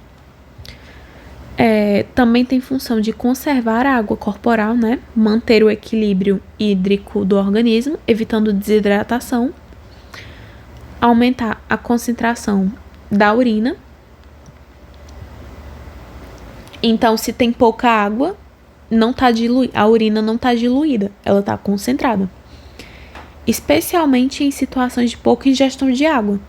Também tem função de conservar a água corporal, né? Manter o equilíbrio hídrico do organismo, evitando desidratação, aumentar a concentração da urina. Então, se tem pouca água, a urina não está diluída, ela está concentrada. Especialmente em situações de pouca ingestão de água.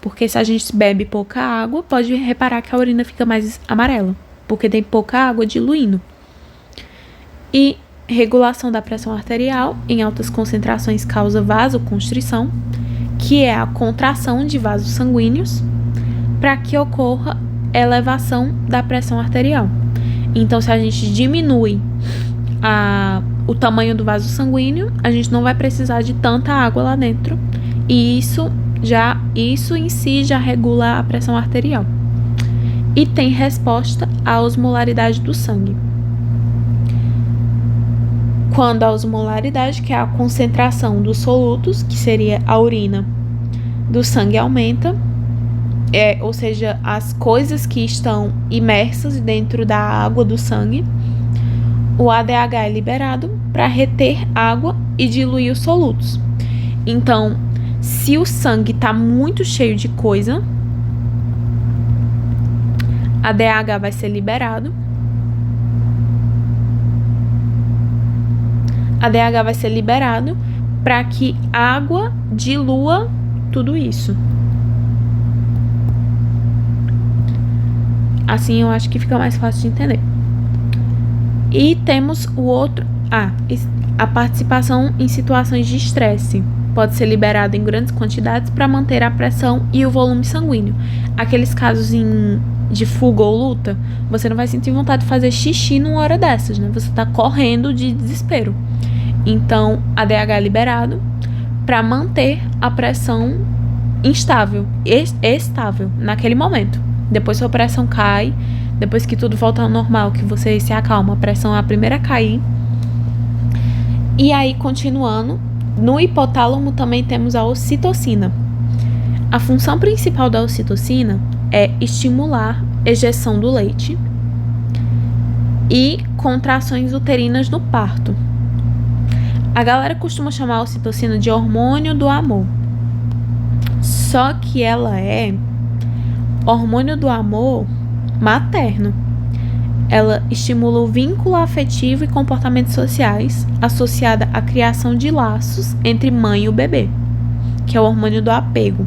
Porque se a gente bebe pouca água, pode reparar que a urina fica mais amarela, porque tem pouca água diluindo. E regulação da pressão arterial em altas concentrações causa vasoconstrição, que é a contração de vasos sanguíneos, para que ocorra elevação da pressão arterial. Então, se a gente diminui o tamanho do vaso sanguíneo, a gente não vai precisar de tanta água lá dentro. E isso em si já regula a pressão arterial. E tem resposta à osmolaridade do sangue. Quando a osmolaridade, que é a concentração dos solutos, que seria a urina, do sangue aumenta, ou seja, as coisas que estão imersas dentro da água do sangue, o ADH é liberado para reter água e diluir os solutos. Então, se o sangue está muito cheio de coisa, ADH vai ser liberado. ADH vai ser liberado para que água dilua tudo isso. Assim eu acho que fica mais fácil de entender. E temos o outro... a participação em situações de estresse. Pode ser liberado em grandes quantidades para manter a pressão e o volume sanguíneo. Aqueles casos de fuga ou luta, você não vai sentir vontade de fazer xixi numa hora dessas, né? Você tá correndo de desespero. Então, ADH é liberado para manter a pressão estável naquele momento. Depois sua pressão cai, depois que tudo volta ao normal, que você se acalma, a pressão é a primeira a cair. E aí, continuando, no hipotálamo também temos a ocitocina. A função principal da ocitocina é estimular ejeção do leite e contrações uterinas no parto. A galera costuma chamar a ocitocina de hormônio do amor. Só que ela é hormônio do amor materno. Ela estimula o vínculo afetivo e comportamentos sociais associada à criação de laços entre mãe e o bebê, que é o hormônio do apego.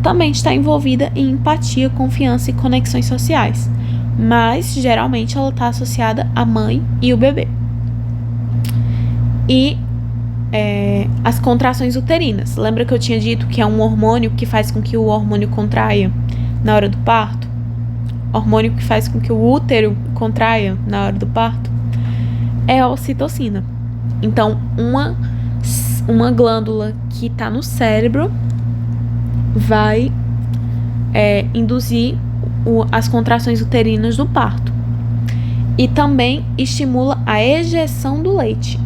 Também está envolvida em empatia, confiança e conexões sociais, mas geralmente ela está associada à mãe e o bebê. E as contrações uterinas. Lembra que eu tinha dito que é um hormônio que faz com que o hormônio contraia na hora do parto? Hormônio que faz com que o útero contraia na hora do parto é a ocitocina. Então, uma glândula que está no cérebro vai induzir as contrações uterinas do parto. E também estimula a ejeção do leite.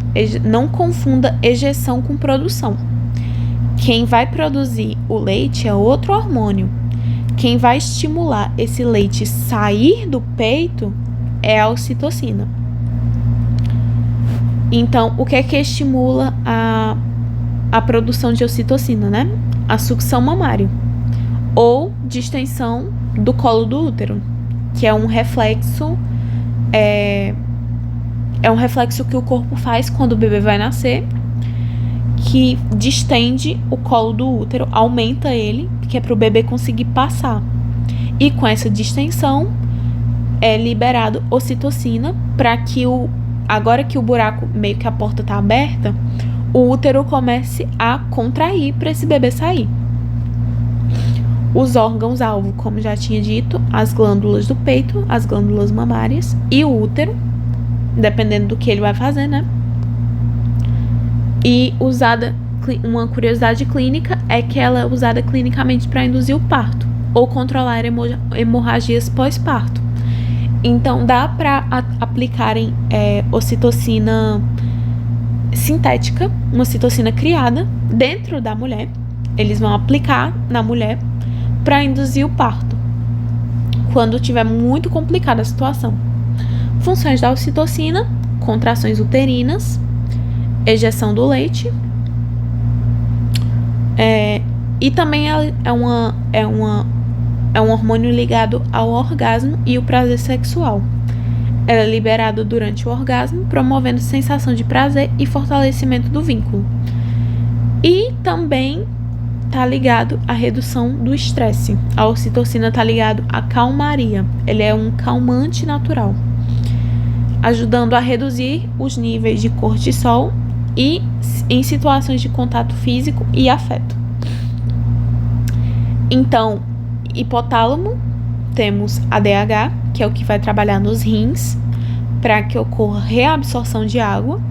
Não confunda ejeção com produção. Quem vai produzir o leite é outro hormônio. Quem vai estimular esse leite sair do peito é a ocitocina. Então, o que é que estimula a produção de ocitocina, né? A sucção mamária ou distensão do colo do útero, que é um reflexo um reflexo que o corpo faz quando o bebê vai nascer, que distende o colo do útero, aumenta ele, que é para o bebê conseguir passar. E com essa distensão é liberado ocitocina para que agora que o buraco, meio que a porta está aberta, o útero comece a contrair para esse bebê sair. Os órgãos-alvo, como já tinha dito, as glândulas do peito, as glândulas mamárias e o útero, dependendo do que ele vai fazer, né? E uma curiosidade clínica é que ela é usada clinicamente para induzir o parto ou controlar hemorragias pós-parto. Então, dá para aplicarem ocitocina sintética, uma ocitocina criada dentro da mulher. Eles vão aplicar na mulher para induzir o parto, quando tiver muito complicada a situação. Funções da ocitocina: contrações uterinas, ejeção do leite, e também é um hormônio ligado ao orgasmo e o prazer sexual. Ela é liberada durante o orgasmo, promovendo sensação de prazer e fortalecimento do vínculo. E também está ligado à redução do estresse. A ocitocina está ligado à calmaria. Ele é um calmante natural, ajudando a reduzir os níveis de cortisol e em situações de contato físico e afeto. Então, hipotálamo, temos ADH, que é o que vai trabalhar nos rins para que ocorra reabsorção de água,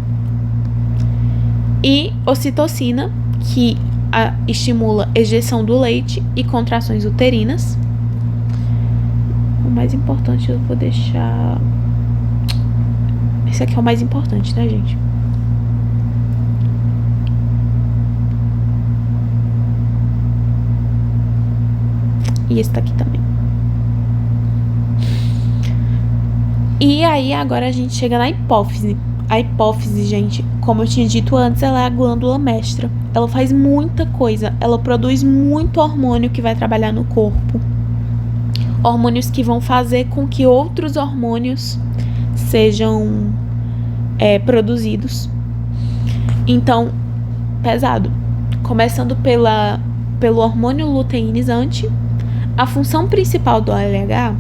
e ocitocina, que estimula ejeção do leite e contrações uterinas. O mais importante eu vou deixar... Esse aqui é o mais importante, né, gente? E esse daqui também. E aí, agora a gente chega na hipófise. A hipófise, gente, como eu tinha dito antes, ela é a glândula mestra. Ela faz muita coisa. Ela produz muito hormônio que vai trabalhar no corpo. Hormônios que vão fazer com que outros hormônios sejam produzidos. Então, pesado. Começando pelo hormônio luteinizante. A função principal do LH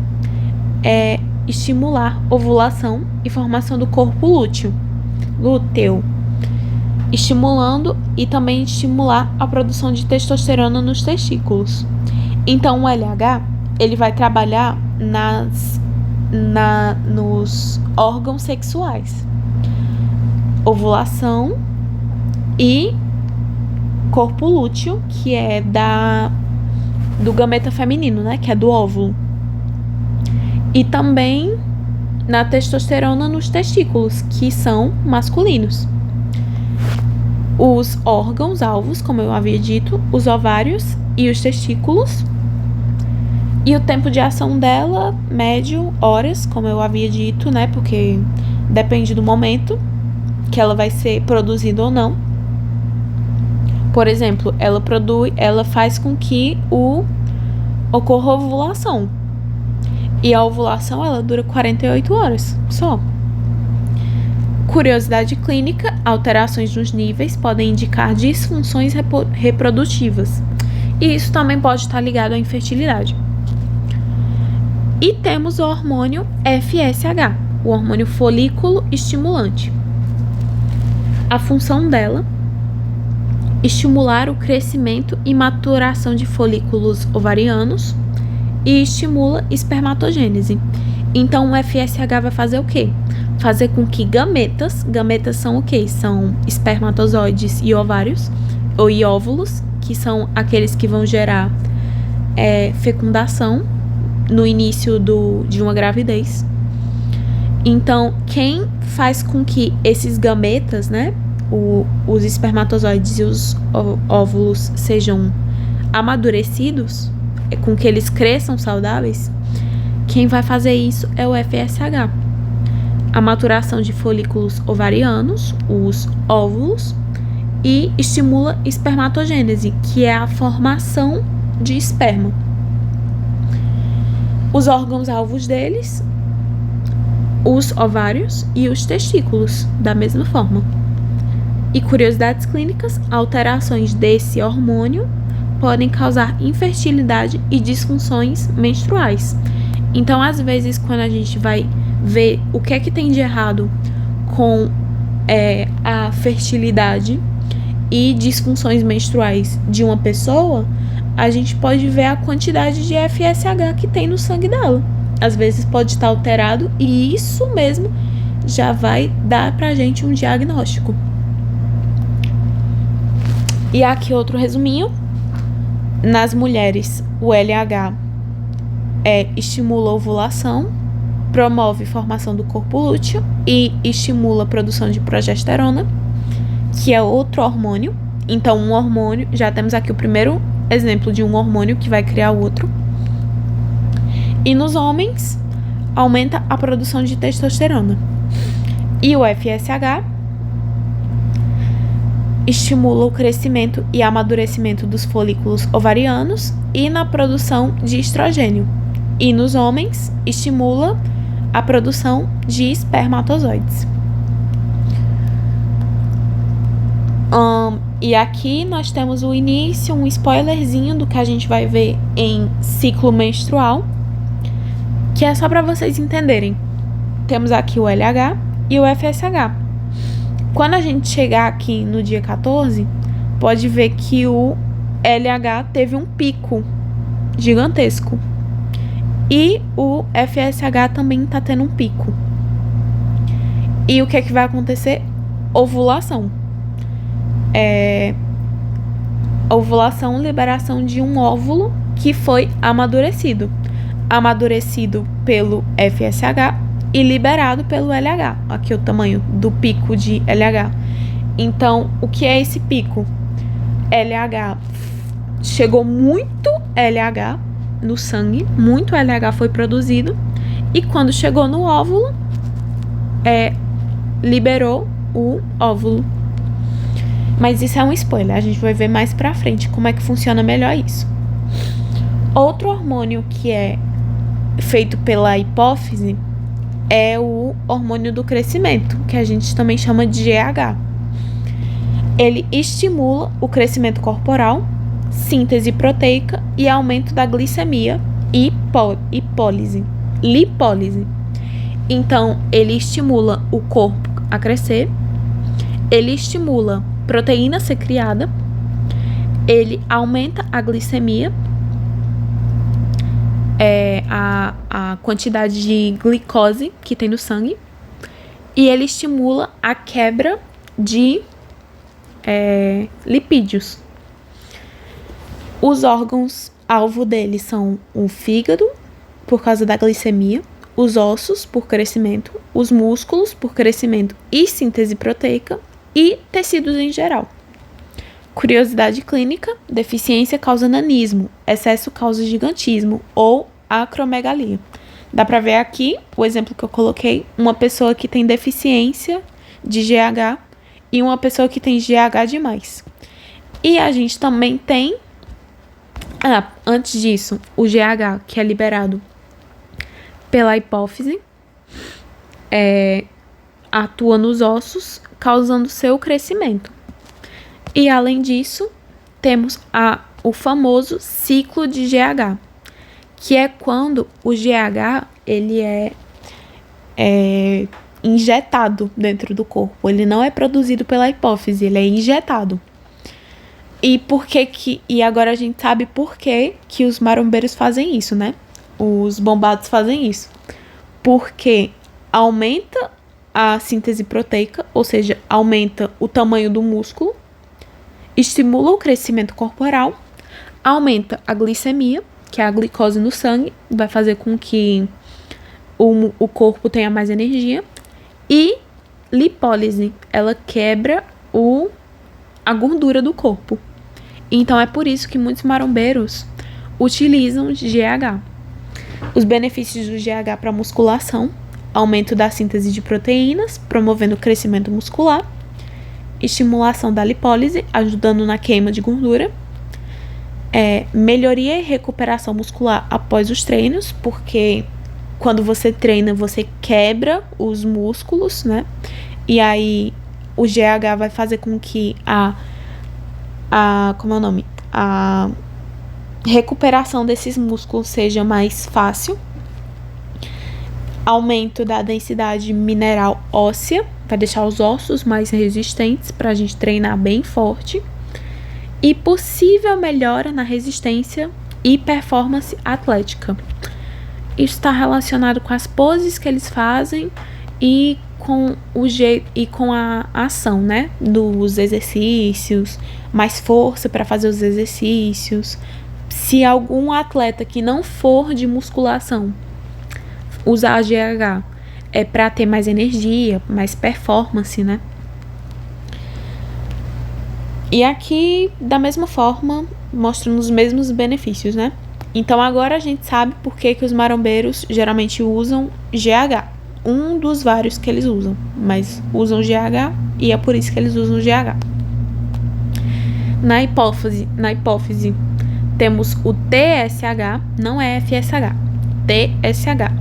é estimular ovulação e formação do corpo lúteo, estimulando e também estimular a produção de testosterona nos testículos. Então, o LH, ele vai trabalhar nos órgãos sexuais, ovulação e corpo lúteo, que é do gameta feminino, né, que é do óvulo. E também na testosterona nos testículos, que são masculinos. Os órgãos-alvos, como eu havia dito, os ovários e os testículos. E o tempo de ação dela, médio, horas, como eu havia dito, né, porque depende do momento que ela vai ser produzida ou não. Por exemplo, ela faz com que ocorra ovulação. E a ovulação, ela dura 48 horas só. Curiosidade clínica: alterações nos níveis podem indicar disfunções reprodutivas. E isso também pode estar ligado à infertilidade. E temos o hormônio FSH, o hormônio folículo estimulante. A função dela: estimular o crescimento e maturação de folículos ovarianos e estimula espermatogênese. Então, o FSH vai fazer o quê? Fazer com que gametas são o quê? São espermatozoides e ovários, ou e óvulos, que são aqueles que vão gerar fecundação no início de uma gravidez. Então, quem faz com que esses gametas, né, os espermatozoides e os óvulos sejam amadurecidos, com que eles cresçam saudáveis, quem vai fazer isso é o FSH. A maturação de folículos ovarianos, os óvulos, e estimula espermatogênese, que é a formação de esperma. Os órgãos-alvos deles, os ovários e os testículos, da mesma forma. E curiosidades clínicas: alterações desse hormônio podem causar infertilidade e disfunções menstruais. Então, às vezes, quando a gente vai ver o que é que tem de errado com a fertilidade e disfunções menstruais de uma pessoa, a gente pode ver a quantidade de FSH que tem no sangue dela. Às vezes pode estar alterado e isso mesmo já vai dar pra gente um diagnóstico. E aqui outro resuminho. Nas mulheres, o LH estimula a ovulação, promove formação do corpo lúteo e estimula a produção de progesterona, que é outro hormônio. Então, um hormônio, já temos aqui o primeiro exemplo de um hormônio que vai criar outro. E nos homens, aumenta a produção de testosterona. E o FSH estimula o crescimento e amadurecimento dos folículos ovarianos e na produção de estrogênio. E nos homens, estimula a produção de espermatozoides. E aqui nós temos o início, um spoilerzinho do que a gente vai ver em ciclo menstrual, que é só para vocês entenderem. Temos aqui o LH e o FSH. Quando a gente chegar aqui no dia 14, pode ver que o LH teve um pico gigantesco. E o FSH também está tendo um pico. E o que é que vai acontecer? Ovulação. Ovulação, liberação de um óvulo que foi amadurecido. Amadurecido pelo FSH e liberado pelo LH. Aqui o tamanho do pico de LH. Então, o que é esse pico? LH, chegou muito LH no sangue, muito LH foi produzido, e quando chegou no óvulo, liberou o óvulo. Mas isso é um spoiler, a gente vai ver mais pra frente como é que funciona melhor isso. Outro hormônio que é feito pela hipófise é o hormônio do crescimento, que a gente também chama de GH. Ele estimula o crescimento corporal, síntese proteica e aumento da glicemia e lipólise. Então, ele estimula o corpo a crescer, ele estimula proteína ser criada, ele aumenta a glicemia, a quantidade de glicose que tem no sangue, e ele estimula a quebra de lipídios. Os órgãos-alvo dele são o fígado, por causa da glicemia, os ossos, por crescimento, os músculos, por crescimento e síntese proteica, e tecidos em geral. Curiosidade clínica: deficiência causa nanismo, excesso causa gigantismo ou acromegalia. Dá pra ver aqui o exemplo que eu coloquei: uma pessoa que tem deficiência de GH e uma pessoa que tem GH demais. E a gente também tem, antes disso, o GH, que é liberado pela hipófise, atua nos ossos, causando seu crescimento. E além disso, temos o famoso ciclo de GH, que é quando o GH ele é injetado dentro do corpo. Ele não é produzido pela hipófise, ele é injetado. E agora a gente sabe por que os marombeiros fazem isso, né? Os bombados fazem isso. Porque aumenta a síntese proteica, ou seja, aumenta o tamanho do músculo, estimula o crescimento corporal, aumenta a glicemia, que é a glicose no sangue, vai fazer com que o corpo tenha mais energia, e lipólise, ela quebra a gordura do corpo. Então é por isso que muitos marombeiros utilizam GH. Os benefícios do GH para musculação: aumento da síntese de proteínas, promovendo o crescimento muscular, estimulação da lipólise, ajudando na queima de gordura, melhoria e recuperação muscular após os treinos, porque quando você treina, você quebra os músculos, né? E aí o GH vai fazer com que a recuperação desses músculos seja mais fácil. Aumento da densidade mineral óssea, vai deixar os ossos mais resistentes para a gente treinar bem forte. E possível melhora na resistência e performance atlética. Isso está relacionado com as poses que eles fazem e com o jeito e com a ação, né, dos exercícios, mais força para fazer os exercícios. Se algum atleta que não for de musculação usar a GH, é para ter mais energia, mais performance, né? E aqui, da mesma forma, mostrando os mesmos benefícios, né? Então agora a gente sabe por que os marombeiros geralmente usam GH. Um dos vários que eles usam, mas usam GH e é por isso que eles usam GH. Na hipófise temos o TSH, não é FSH, TSH,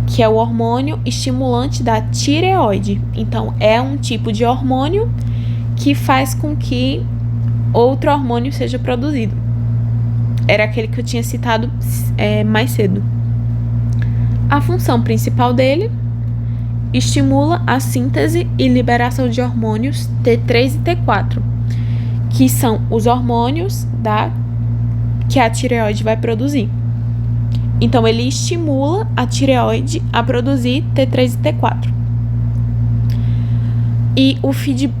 que é o hormônio estimulante da tireoide. Então é um tipo de hormônio que faz com que outro hormônio seja produzido. Era aquele que eu tinha citado mais cedo. A função principal dele: estimula a síntese e liberação de hormônios T3 e T4, que são os hormônios que a tireoide vai produzir. Então, ele estimula a tireoide a produzir T3 e T4.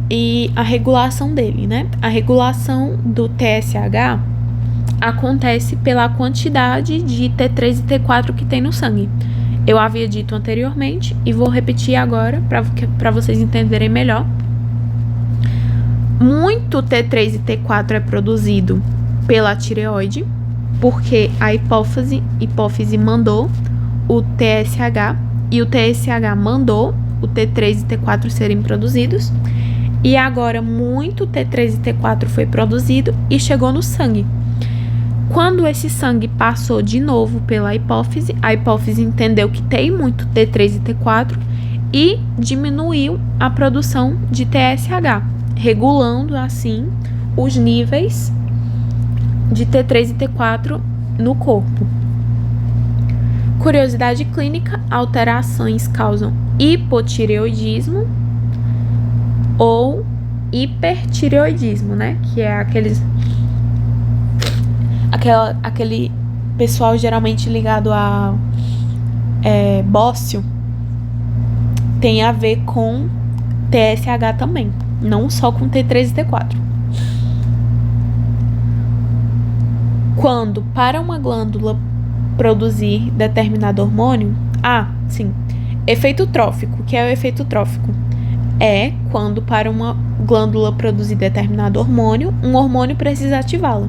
E a regulação dele, né? A regulação do TSH acontece pela quantidade de T3 e T4 que tem no sangue. Eu havia dito anteriormente e vou repetir agora para vocês entenderem melhor. Muito T3 e T4 é produzido pela tireoide, porque a hipófise mandou o TSH e o TSH mandou o T3 e T4 serem produzidos. E agora muito T3 e T4 foi produzido e chegou no sangue. Quando esse sangue passou de novo pela hipófise, a hipófise entendeu que tem muito T3 e T4 e diminuiu a produção de TSH, regulando assim os níveis de T3 e T4 no corpo. Curiosidade clínica: alterações causam hipotireoidismo ou hipertireoidismo, né? Que é aquele pessoal geralmente ligado a bócio, tem a ver com TSH também, não só com T3 e T4. Quando para uma glândula produzir determinado hormônio, efeito trófico. O que é o efeito trófico? É quando para uma glândula produzir determinado hormônio, um hormônio precisa ativá-la.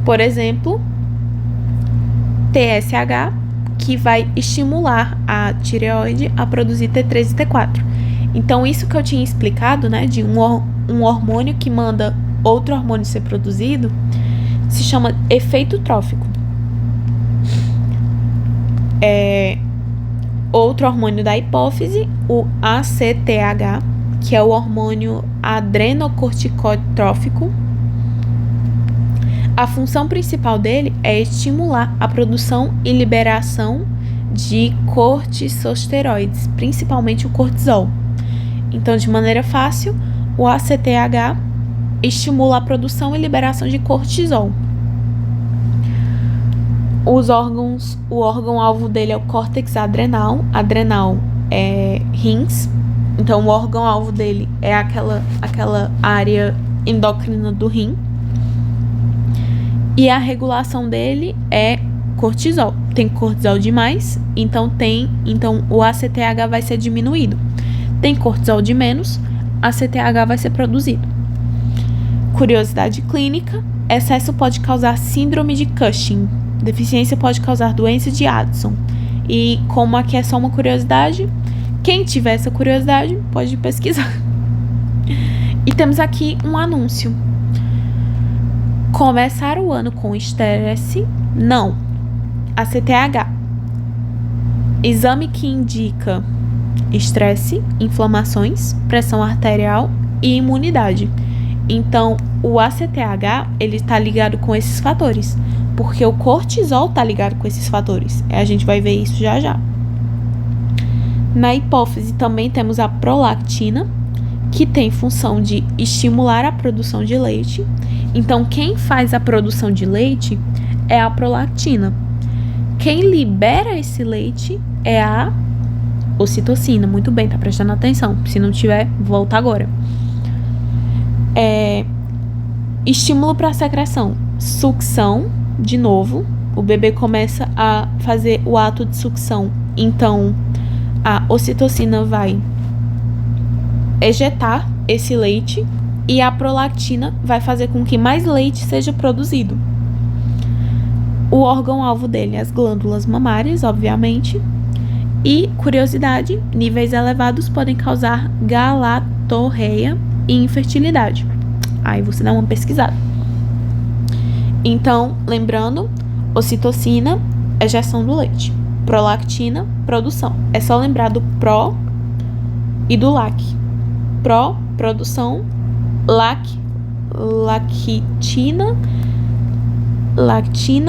Por exemplo, TSH, que vai estimular a tireoide a produzir T3 e T4. Então, isso que eu tinha explicado, né, de um hormônio que manda outro hormônio ser produzido, se chama efeito trófico. Outro hormônio da hipófise, o ACTH, que é o hormônio adrenocorticotrófico. A função principal dele é estimular a produção e liberação de corticosteroides, principalmente o cortisol. Então, de maneira fácil, o ACTH estimula a produção e liberação de cortisol. O órgão-alvo dele é o córtex adrenal. Adrenal é rins. Então, o órgão-alvo dele é aquela área endócrina do rim. E a regulação dele é cortisol. Tem cortisol demais, então o ACTH vai ser diminuído. Tem cortisol de menos, ACTH vai ser produzido. Curiosidade clínica: excesso pode causar síndrome de Cushing. Deficiência pode causar doença de Addison. E como aqui é só uma curiosidade, quem tiver essa curiosidade pode pesquisar. E temos aqui um anúncio. Começar o ano com estresse? Não. ACTH. Exame que indica estresse, inflamações, pressão arterial e imunidade. Então, o ACTH, ele está ligado com esses fatores, porque o cortisol está ligado com esses fatores. A gente vai ver isso já já. Na hipófise também temos a prolactina, que tem função de estimular a produção de leite. Então, quem faz a produção de leite é a prolactina. Quem libera esse leite é a ocitocina. Muito bem, tá prestando atenção. Se não tiver, volta agora. Estímulo para a secreção. Sucção, de novo. O bebê começa a fazer o ato de sucção. Então, a ocitocina vai ejetar esse leite e a prolactina vai fazer com que mais leite seja produzido. O órgão-alvo dele, as glândulas mamárias, obviamente. E, curiosidade, níveis elevados podem causar galatorreia e infertilidade. Aí você dá uma pesquisada. Então, lembrando, ocitocina, ejeção do leite. Prolactina, produção. É só lembrar do pró e do lac. Pró, produção, lactina,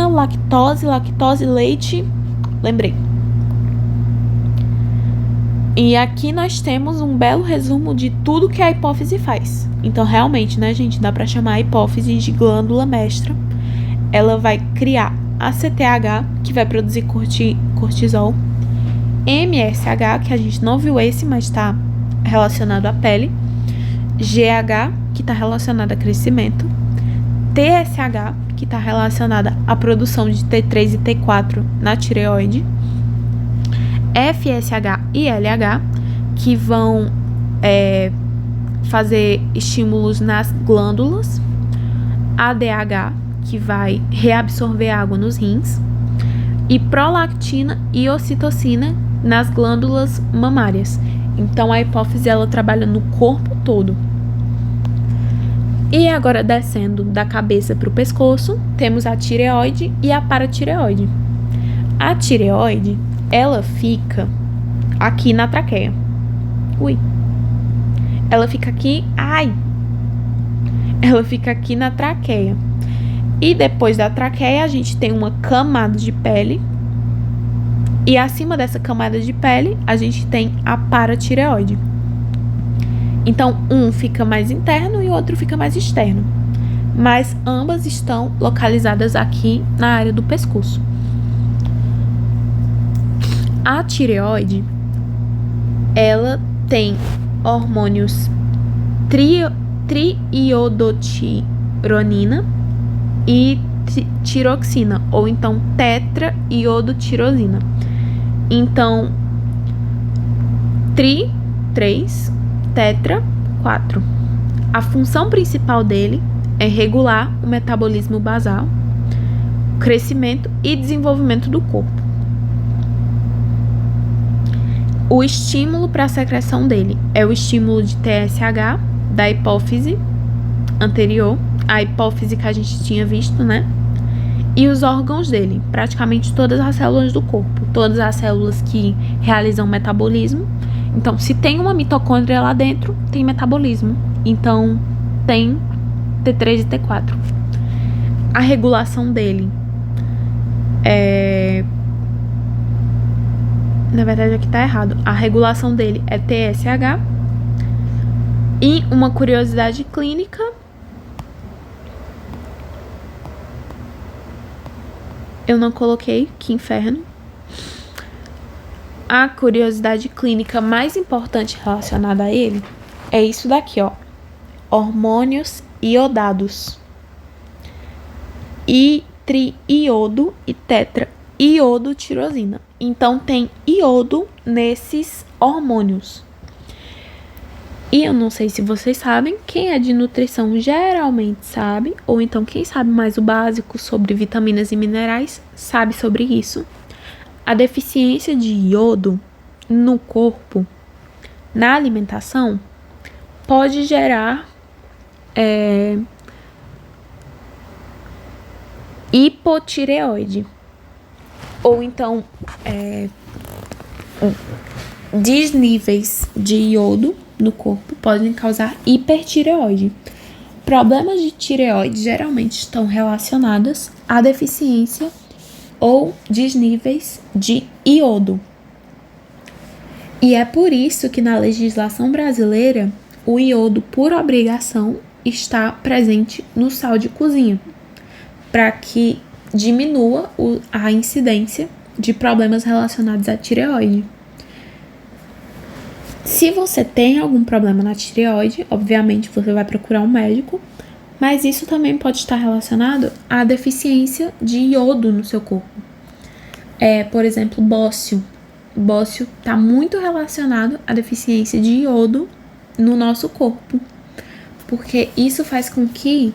lactose, leite. Lembrei. E aqui nós temos um belo resumo de tudo que a hipófise faz. Então, realmente, né, gente, dá pra chamar a hipófise de glândula mestra. Ela vai criar ACTH, que vai produzir cortisol, MSH, que a gente não viu esse, mas está relacionado à pele, GH, que está relacionado a crescimento, TSH, que está relacionada à produção de T3 e T4 na tireoide, FSH e LH, que vão fazer estímulos nas glândulas, ADH, que vai reabsorver água nos rins, e prolactina e ocitocina nas glândulas mamárias. Então, a hipófise, ela trabalha no corpo todo. E agora, descendo da cabeça para o pescoço, temos a tireoide e a paratireoide. A tireoide, ela fica aqui na traqueia. Ela fica aqui... Ela fica aqui na traqueia. E depois da traqueia, a gente tem uma camada de pele. E acima dessa camada de pele, a gente tem a paratireoide. Então, um fica mais interno e o outro fica mais externo. Mas ambas estão localizadas aqui na área do pescoço. A tireoide, ela tem hormônios triiodotironina e tiroxina, ou então tetraiodotirosina. Então, 3, tetra, 4. A função principal dele é regular o metabolismo basal, crescimento e desenvolvimento do corpo. O estímulo para a secreção dele é o estímulo de TSH, da hipófise, anterior, a hipófise que a gente tinha visto, né? E os órgãos dele, praticamente todas as células do corpo, todas as células que realizam metabolismo. Então, se tem uma mitocôndria lá dentro, tem metabolismo. Então, tem T3 e T4. A regulação dele na verdade, aqui tá errado. A regulação dele é TSH. E uma curiosidade clínica. Eu não coloquei, que inferno. A curiosidade clínica mais importante relacionada a ele é isso daqui, ó. Hormônios iodados. E triiodo e tetraiodotirosina. Então, tem iodo nesses hormônios. E eu não sei se vocês sabem, quem é de nutrição geralmente sabe, ou então quem sabe mais o básico sobre vitaminas e minerais, sabe sobre isso. A deficiência de iodo no corpo, na alimentação, pode gerar hipotireoide. Ou então, desníveis de iodo no corpo podem causar hipertireoide. Problemas de tireoide geralmente estão relacionados à deficiência ou desníveis de iodo. E é por isso que na legislação brasileira, o iodo, por obrigação, está presente no sal de cozinha, para que diminua a incidência de problemas relacionados à tireoide. Se você tem algum problema na tireoide, obviamente você vai procurar um médico, mas isso também pode estar relacionado à deficiência de iodo no seu corpo. Por exemplo, bócio. Bócio está muito relacionado à deficiência de iodo no nosso corpo, porque isso faz com que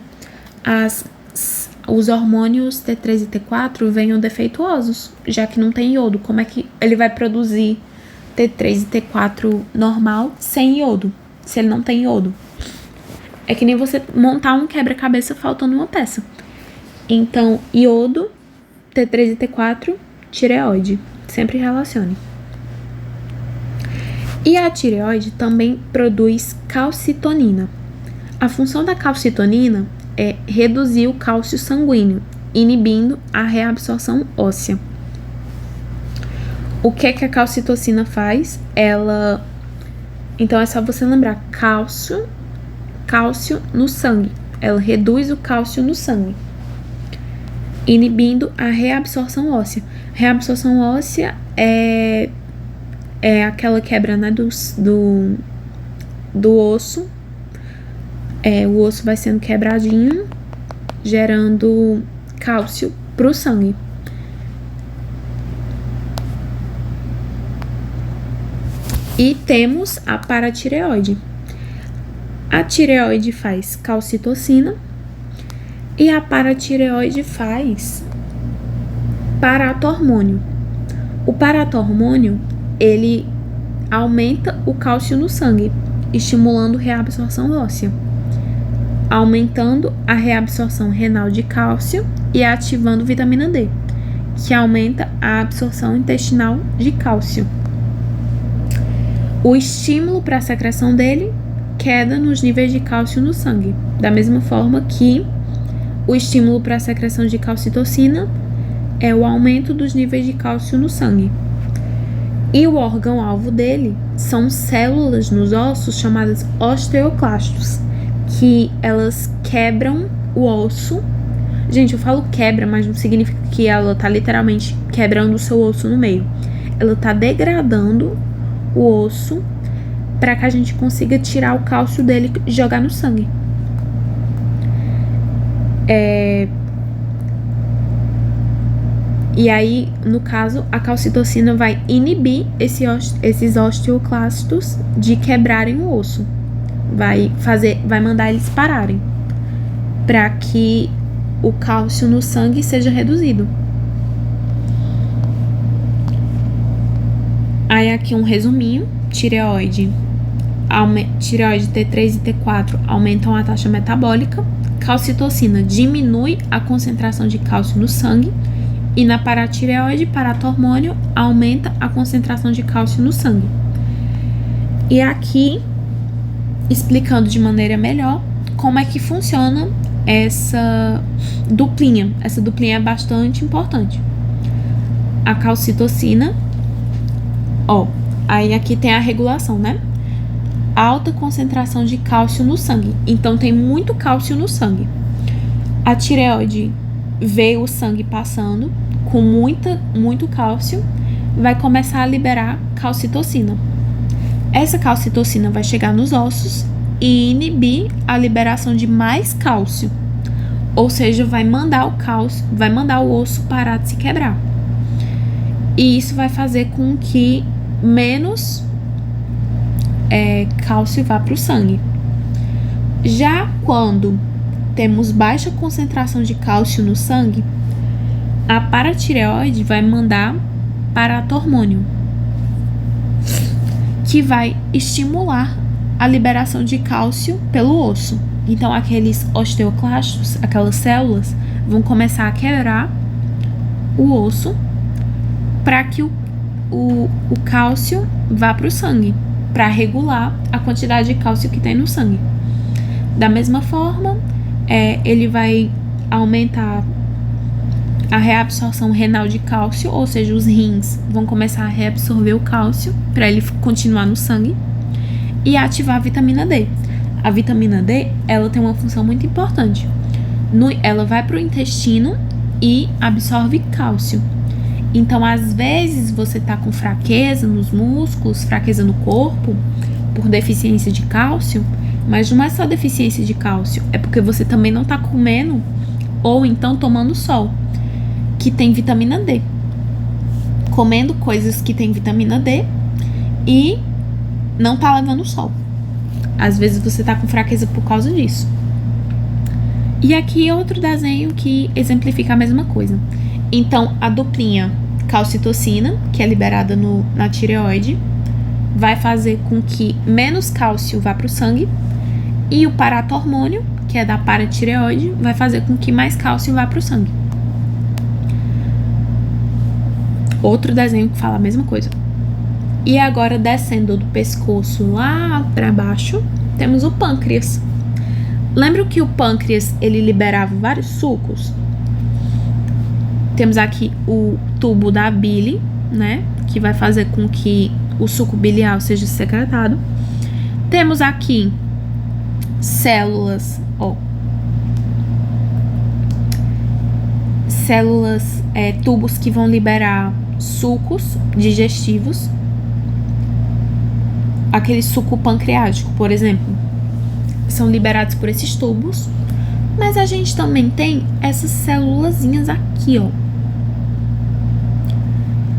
os hormônios T3 e T4 venham defeituosos, já que não tem iodo. Como é que ele vai produzir T3 e T4 normal sem iodo, se ele não tem iodo? É que nem você montar um quebra-cabeça faltando uma peça. Então, iodo, T3 e T4, tireoide. Sempre relacione. E a tireoide também produz calcitonina. A função da calcitonina é reduzir o cálcio sanguíneo, inibindo a reabsorção óssea. O que a calcitocina faz? Então é só você lembrar, cálcio no sangue. Ela reduz o cálcio no sangue, inibindo a reabsorção óssea. Reabsorção óssea é aquela quebra, né, do osso. O osso vai sendo quebradinho, gerando cálcio pro sangue. E temos a paratireoide. A tireoide faz calcitocina e a paratireoide faz paratormônio. O paratormônio, ele aumenta o cálcio no sangue, estimulando reabsorção óssea, aumentando a reabsorção renal de cálcio e ativando vitamina D, que aumenta a absorção intestinal de cálcio. O estímulo para a secreção dele, queda nos níveis de cálcio no sangue, da mesma forma que o estímulo para a secreção de calcitocina é o aumento dos níveis de cálcio no sangue. E o órgão-alvo dele são células nos ossos chamadas osteoclastos, que elas quebram o osso. Gente, eu falo quebra, mas não significa que ela tá literalmente quebrando o seu osso no meio. Ela tá degradando o osso para que a gente consiga tirar o cálcio dele e jogar no sangue. E aí, no caso, a calcitocina vai inibir esses osteoclastos de quebrarem o osso. Vai mandar eles pararem, para que o cálcio no sangue seja reduzido. Aí aqui um resuminho: tireoide tireoide T3 e T4 aumentam a taxa metabólica, calcitocina diminui a concentração de cálcio no sangue, e na paratireoide, paratormônio aumenta a concentração de cálcio no sangue. E aqui, explicando de maneira melhor como é que funciona essa duplinha. Essa duplinha é bastante importante. A calcitocina, aí aqui tem a regulação, né? Alta concentração de cálcio no sangue. Então, tem muito cálcio no sangue. A tireoide vê o sangue passando com muito cálcio, vai começar a liberar calcitocina. Essa calcitocina vai chegar nos ossos e inibir a liberação de mais cálcio. Ou seja, vai mandar o osso parar de se quebrar. E isso vai fazer com que menos cálcio vá para o sangue. Já quando temos baixa concentração de cálcio no sangue, a paratireoide vai mandar paratormônio, que vai estimular a liberação de cálcio pelo osso. Então, aqueles osteoclastos, aquelas células, vão começar a quebrar o osso para que o cálcio vá para o sangue, para regular a quantidade de cálcio que tem no sangue. Da mesma forma, ele vai aumentar a reabsorção renal de cálcio, ou seja, os rins vão começar a reabsorver o cálcio para ele continuar no sangue, e ativar a vitamina D. A vitamina D, ela tem uma função muito importante. Ela vai para o intestino e absorve cálcio. Então, às vezes, você tá com fraqueza nos músculos, fraqueza no corpo, por deficiência de cálcio, mas não é só deficiência de cálcio, é porque você também não tá comendo ou então tomando sol, que tem vitamina D. Comendo coisas que tem vitamina D e não tá levando sol. Às vezes você tá com fraqueza por causa disso. E aqui é outro desenho que exemplifica a mesma coisa. Então, a duplinha calcitocina, que é liberada na tireoide, vai fazer com que menos cálcio vá para o sangue, e o paratormônio, que é da paratireoide, vai fazer com que mais cálcio vá para o sangue. Outro desenho que fala a mesma coisa. E agora, descendo do pescoço lá para baixo, temos o pâncreas. Lembra que o pâncreas, ele liberava vários sucos? Temos aqui o tubo da bile, né? Que vai fazer com que o suco biliar seja secretado. Temos aqui células, tubos que vão liberar sucos digestivos. Aquele suco pancreático, por exemplo, são liberados por esses tubos. Mas a gente também tem essas célulazinhas aqui,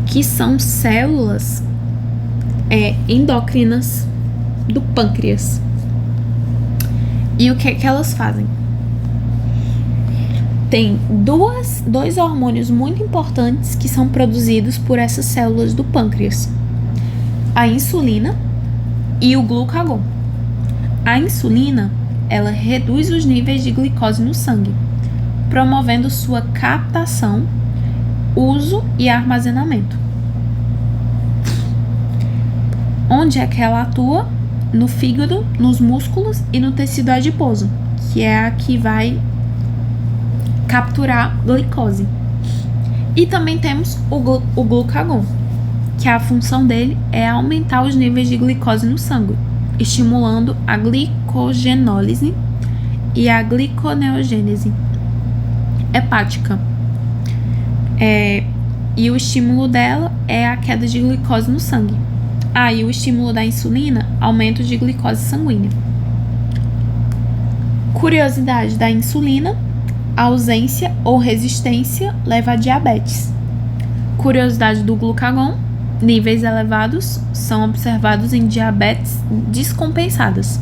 que são células endócrinas do pâncreas. E o que é que elas fazem? Tem dois hormônios muito importantes que são produzidos por essas células do pâncreas: a insulina e o glucagon. A insulina, ela reduz os níveis de glicose no sangue, promovendo sua captação, uso e armazenamento. Onde é que ela atua? No fígado, nos músculos e no tecido adiposo, que é a que vai capturar glicose. E também temos o glucagon, que a função dele é aumentar os níveis de glicose no sangue, estimulando a glicogenólise e a gliconeogênese hepática. E o estímulo dela é a queda de glicose no sangue. E o estímulo da insulina, aumento de glicose sanguínea. Curiosidade da insulina: a ausência ou resistência leva a diabetes. Curiosidade do glucagon: níveis elevados são observados em diabetes descompensadas,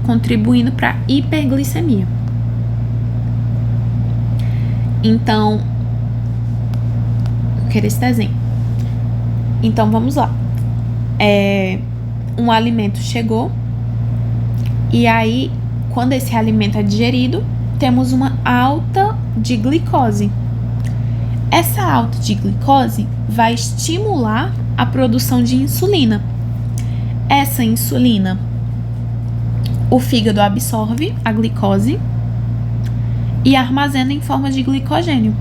contribuindo para a hiperglicemia. Então, eu quero esse desenho. Então, vamos lá. Um alimento chegou E aí, quando esse alimento é digerido, temos uma alta de glicose. Essa alta de glicose vai estimular a produção de insulina. Essa insulina, o fígado absorve a glicose e armazena em forma de glicogênio.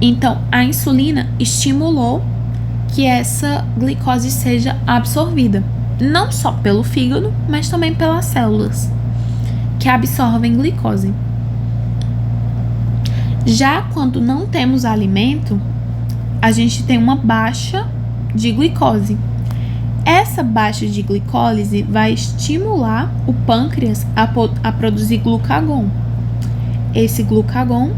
Então, a insulina estimulou que essa glicose seja absorvida, não só pelo fígado, mas também pelas células que absorvem glicose. Já quando não temos alimento, a gente tem uma baixa de glicose. Essa baixa de glicose vai estimular o pâncreas a produzir glucagon. Esse glucagon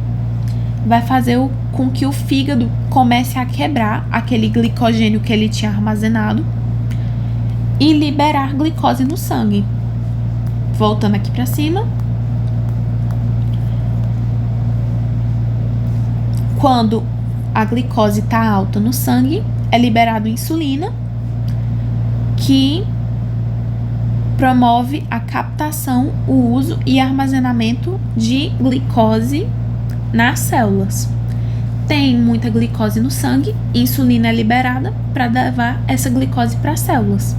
vai fazer com que o fígado comece a quebrar aquele glicogênio que ele tinha armazenado e liberar glicose no sangue. Voltando aqui para cima. Quando a glicose está alta no sangue, é liberado insulina, que promove a captação, o uso e armazenamento de glicose nas células. Tem muita glicose no sangue, insulina é liberada para levar essa glicose para as células.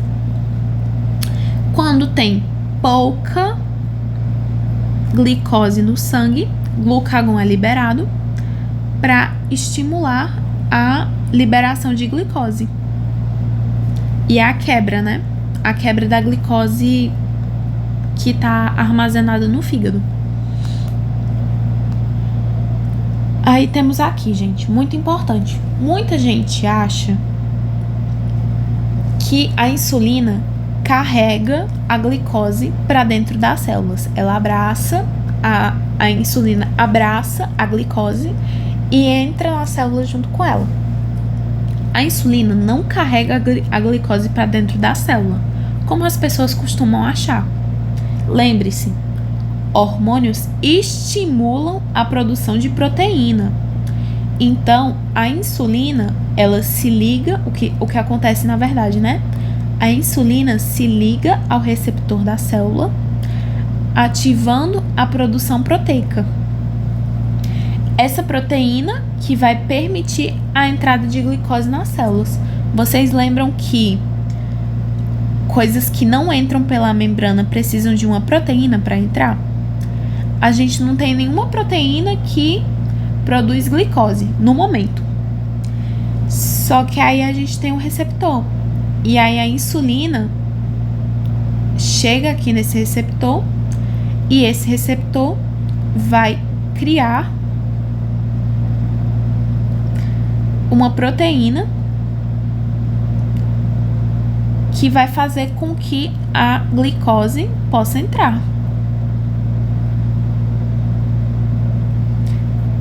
Quando tem pouca glicose no sangue, glucagon é liberado para estimular a liberação de glicose. E a quebra, né? A quebra da glicose que está armazenada no fígado. Aí temos aqui, gente, muito importante. Muita gente acha que a insulina carrega a glicose para dentro das células. Ela abraça, a insulina abraça a glicose e entra na célula junto com ela. A insulina não carrega a glicose para dentro da célula, como as pessoas costumam achar. Lembre-se, hormônios estimulam a produção de proteína. Então, a insulina, ela se liga, o que acontece na verdade, né? A insulina se liga ao receptor da célula, ativando a produção proteica. Essa proteína que vai permitir a entrada de glicose nas células. Vocês lembram que coisas que não entram pela membrana precisam de uma proteína para entrar? A gente não tem nenhuma proteína que produz glicose no momento. Só que aí a gente tem um receptor. E aí a insulina chega aqui nesse receptor e esse receptor vai criar uma proteína que vai fazer com que a glicose possa entrar.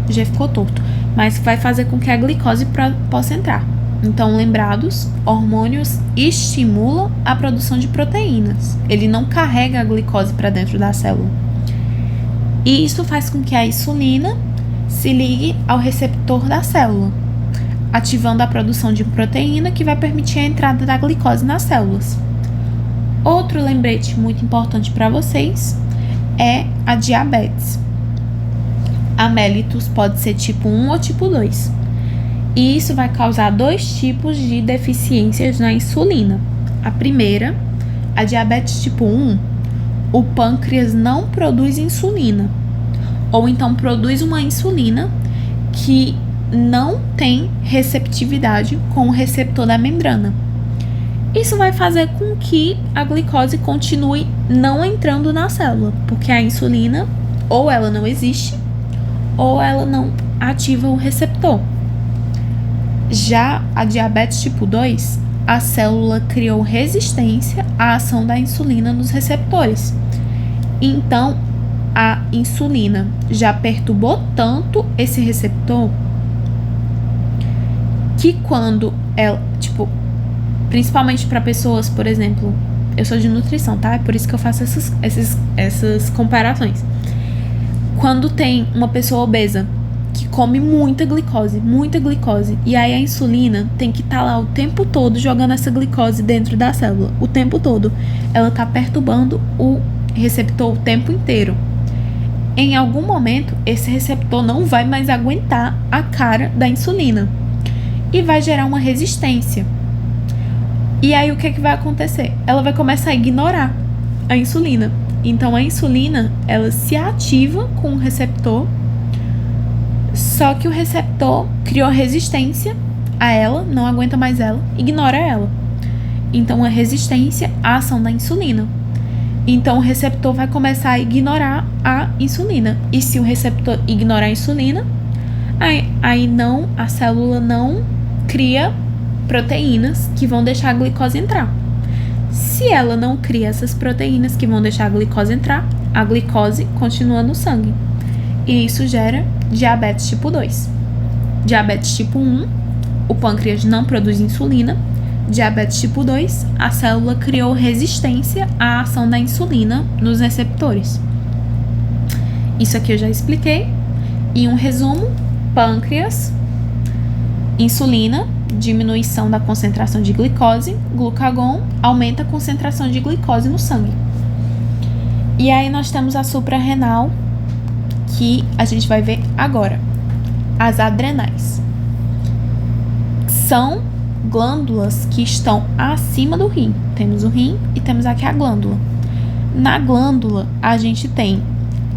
Já ficou torto, mas vai fazer com que a glicose possa entrar. Então, lembrados, hormônios estimulam a produção de proteínas. Ele não carrega a glicose para dentro da célula. E isso faz com que a insulina se ligue ao receptor da célula, ativando a produção de proteína que vai permitir a entrada da glicose nas células. Outro lembrete muito importante para vocês é a diabetes. A mellitus pode ser tipo 1 ou tipo 2. E isso vai causar 2 tipos de deficiências na insulina. A primeira, a diabetes tipo 1, o pâncreas não produz insulina. Ou então produz uma insulina que não tem receptividade com o receptor da membrana. Isso vai fazer com que a glicose continue não entrando na célula, porque a insulina ou ela não existe, ou ela não ativa o receptor. Já a diabetes tipo 2, a célula criou resistência à ação da insulina nos receptores. Então, a insulina já perturbou tanto esse receptor que quando ela, principalmente para pessoas, por exemplo, eu sou de nutrição, tá? É por isso que eu faço essas comparações. Quando tem uma pessoa obesa que come muita glicose, e aí a insulina tem que estar lá o tempo todo jogando essa glicose dentro da célula, o tempo todo. Ela tá perturbando receptor o tempo inteiro. Em algum momento, esse receptor não vai mais aguentar a cara da insulina e vai gerar uma resistência. E aí, o que vai acontecer? Ela vai começar a ignorar a insulina. Então, a insulina, ela se ativa com o receptor, só que o receptor criou resistência a ela, não aguenta mais ela, ignora ela. Então, a resistência à ação da insulina. Então, o receptor vai começar a ignorar a insulina. E se o receptor ignorar a insulina, aí não, a célula não cria proteínas que vão deixar a glicose entrar. Se ela não cria essas proteínas que vão deixar a glicose entrar, a glicose continua no sangue. E isso gera diabetes tipo 2. Diabetes tipo 1, o pâncreas não produz insulina. Diabetes tipo 2, a célula criou resistência à ação da insulina nos receptores. Isso aqui eu já expliquei. E um resumo: pâncreas, insulina, diminuição da concentração de glicose, glucagon, aumenta a concentração de glicose no sangue. E aí nós temos a suprarrenal, que a gente vai ver agora. As adrenais. São glândulas que estão acima do rim. Temos o rim e temos aqui a glândula. Na glândula, a gente tem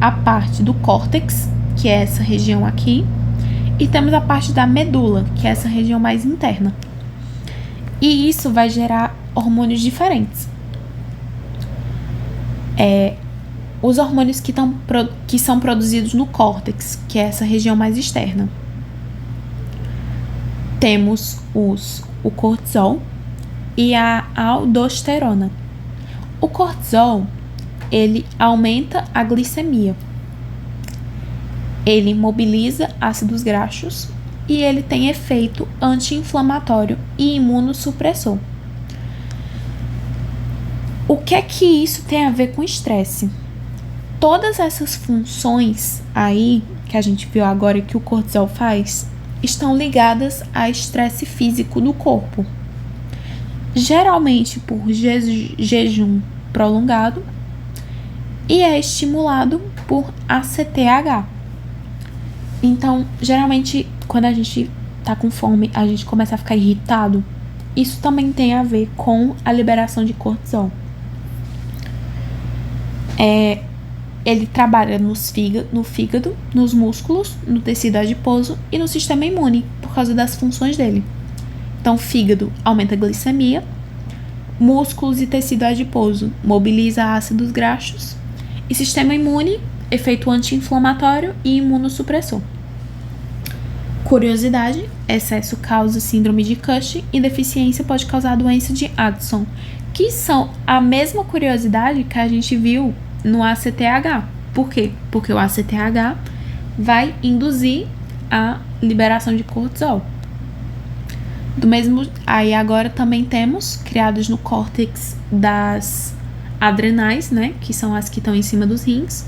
a parte do córtex, que é essa região aqui, e temos a parte da medula, que é essa região mais interna. E isso vai gerar hormônios diferentes. Os hormônios que são produzidos no córtex, que é essa região mais externa. Temos o cortisol e a aldosterona. O cortisol, ele aumenta a glicemia. Ele mobiliza ácidos graxos e ele tem efeito anti-inflamatório e imunossupressor. O que é que isso tem a ver com estresse? Todas essas funções aí que a gente viu agora que o cortisol faz estão ligadas a estresse físico do corpo. Geralmente por jejum prolongado e é estimulado por ACTH. Então, geralmente, quando a gente tá com fome, a gente começa a ficar irritado. Isso também tem a ver com a liberação de cortisol. Ele trabalha no fígado, nos músculos, no tecido adiposo e no sistema imune, por causa das funções dele. Então, fígado aumenta a glicemia, músculos e tecido adiposo mobiliza ácidos graxos e sistema imune, efeito anti-inflamatório e imunossupressor. Curiosidade: excesso causa síndrome de Cushing e deficiência pode causar doença de Addison, que são a mesma curiosidade que a gente viu no ACTH. Por quê? Porque o ACTH vai induzir a liberação de cortisol. Aí agora também temos, criados no córtex das adrenais, né, que são as que estão em cima dos rins,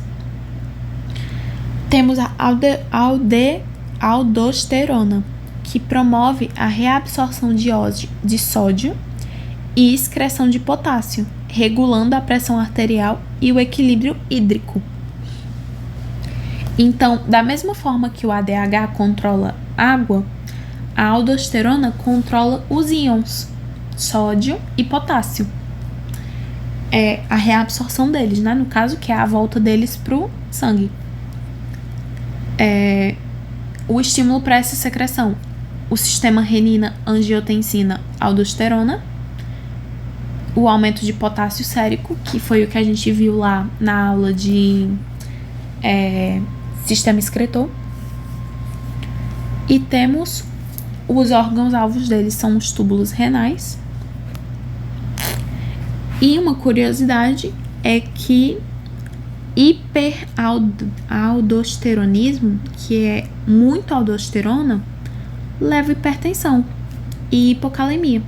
temos a aldosterona, que promove a reabsorção de sódio e excreção de potássio, regulando a pressão arterial e o equilíbrio hídrico. Então, da mesma forma que o ADH controla água, a aldosterona controla os íons, sódio e potássio. É a reabsorção deles, né? No caso, que é a volta deles pro sangue. O estímulo para essa secreção: o sistema renina-angiotensina-aldosterona, o aumento de potássio sérico, que foi o que a gente viu lá na aula de sistema excretor. E temos os órgãos-alvos deles, são os túbulos renais. E uma curiosidade é que hiperaldosteronismo, que é muito aldosterona, leva a hipertensão e hipocalemia.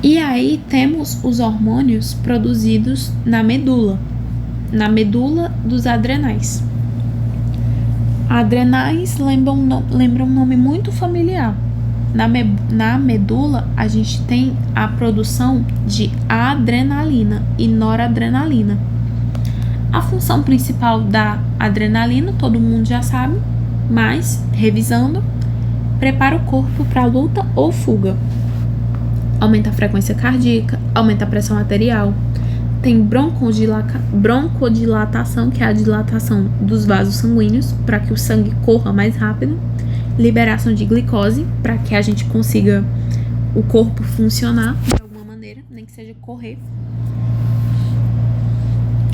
E aí temos os hormônios produzidos na medula dos adrenais. Adrenais lembram um nome muito familiar, Na medula, a gente tem a produção de adrenalina e noradrenalina. A função principal da adrenalina, todo mundo já sabe, mas, revisando, prepara o corpo para luta ou fuga. Aumenta a frequência cardíaca, aumenta a pressão arterial. Tem broncodilatação, que é a dilatação dos vasos sanguíneos, para que o sangue corra mais rápido. Liberação de glicose, para que a gente consiga o corpo funcionar de alguma maneira, nem que seja correr.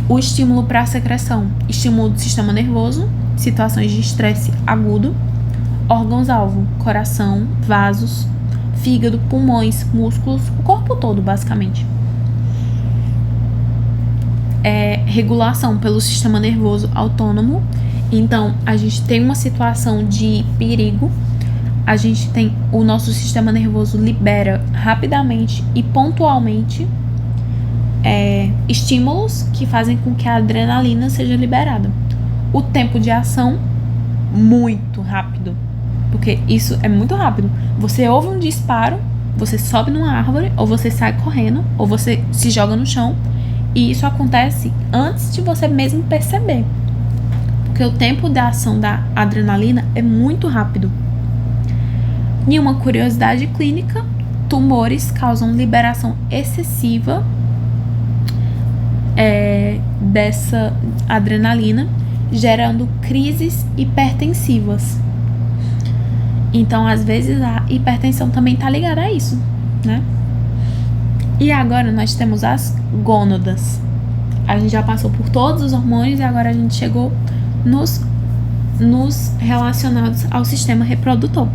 O estímulo para a secreção, estímulo do sistema nervoso, situações de estresse agudo. Órgãos-alvo, coração, vasos, fígado, pulmões, músculos, o corpo todo, basicamente. Regulação pelo sistema nervoso autônomo. Então, a gente tem uma situação de perigo, a gente tem o nosso sistema nervoso libera rapidamente e pontualmente estímulos que fazem com que a adrenalina seja liberada. O tempo de ação, muito rápido, porque isso é muito rápido. Você ouve um disparo, você sobe numa árvore, ou você sai correndo, ou você se joga no chão, e isso acontece antes de você mesmo perceber. Porque o tempo da ação da adrenalina é muito rápido. E uma curiosidade clínica, tumores causam liberação excessiva dessa adrenalina, gerando crises hipertensivas. Então, às vezes, a hipertensão também está ligada a isso, né? E agora nós temos as gônadas. A gente já passou por todos os hormônios e agora a gente chegou nos relacionados ao sistema reprodutor.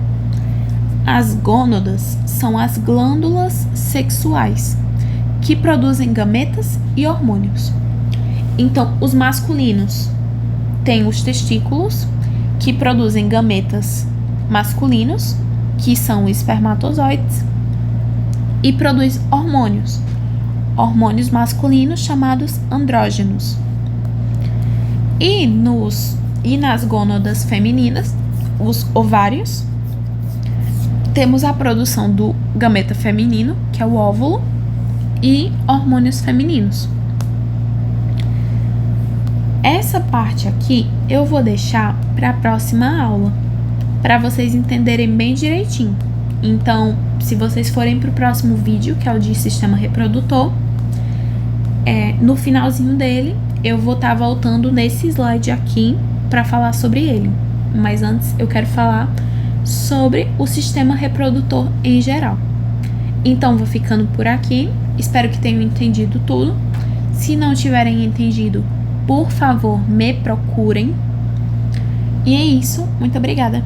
As gônadas são as glândulas sexuais que produzem gametas e hormônios. Então, os masculinos têm os testículos, que produzem gametas masculinos, que são espermatozoides, e produz hormônios masculinos chamados andrógenos. E nas gônadas femininas, os ovários, temos a produção do gameta feminino, que é o óvulo, e hormônios femininos. Essa parte aqui eu vou deixar para a próxima aula, para vocês entenderem bem direitinho. Então, se vocês forem para o próximo vídeo, que é o de sistema reprodutor, no finalzinho dele, eu vou estar voltando nesse slide aqui para falar sobre ele. Mas antes, eu quero falar sobre o sistema reprodutor em geral. Então, vou ficando por aqui. Espero que tenham entendido tudo. Se não tiverem entendido, por favor, me procurem. E é isso. Muito obrigada.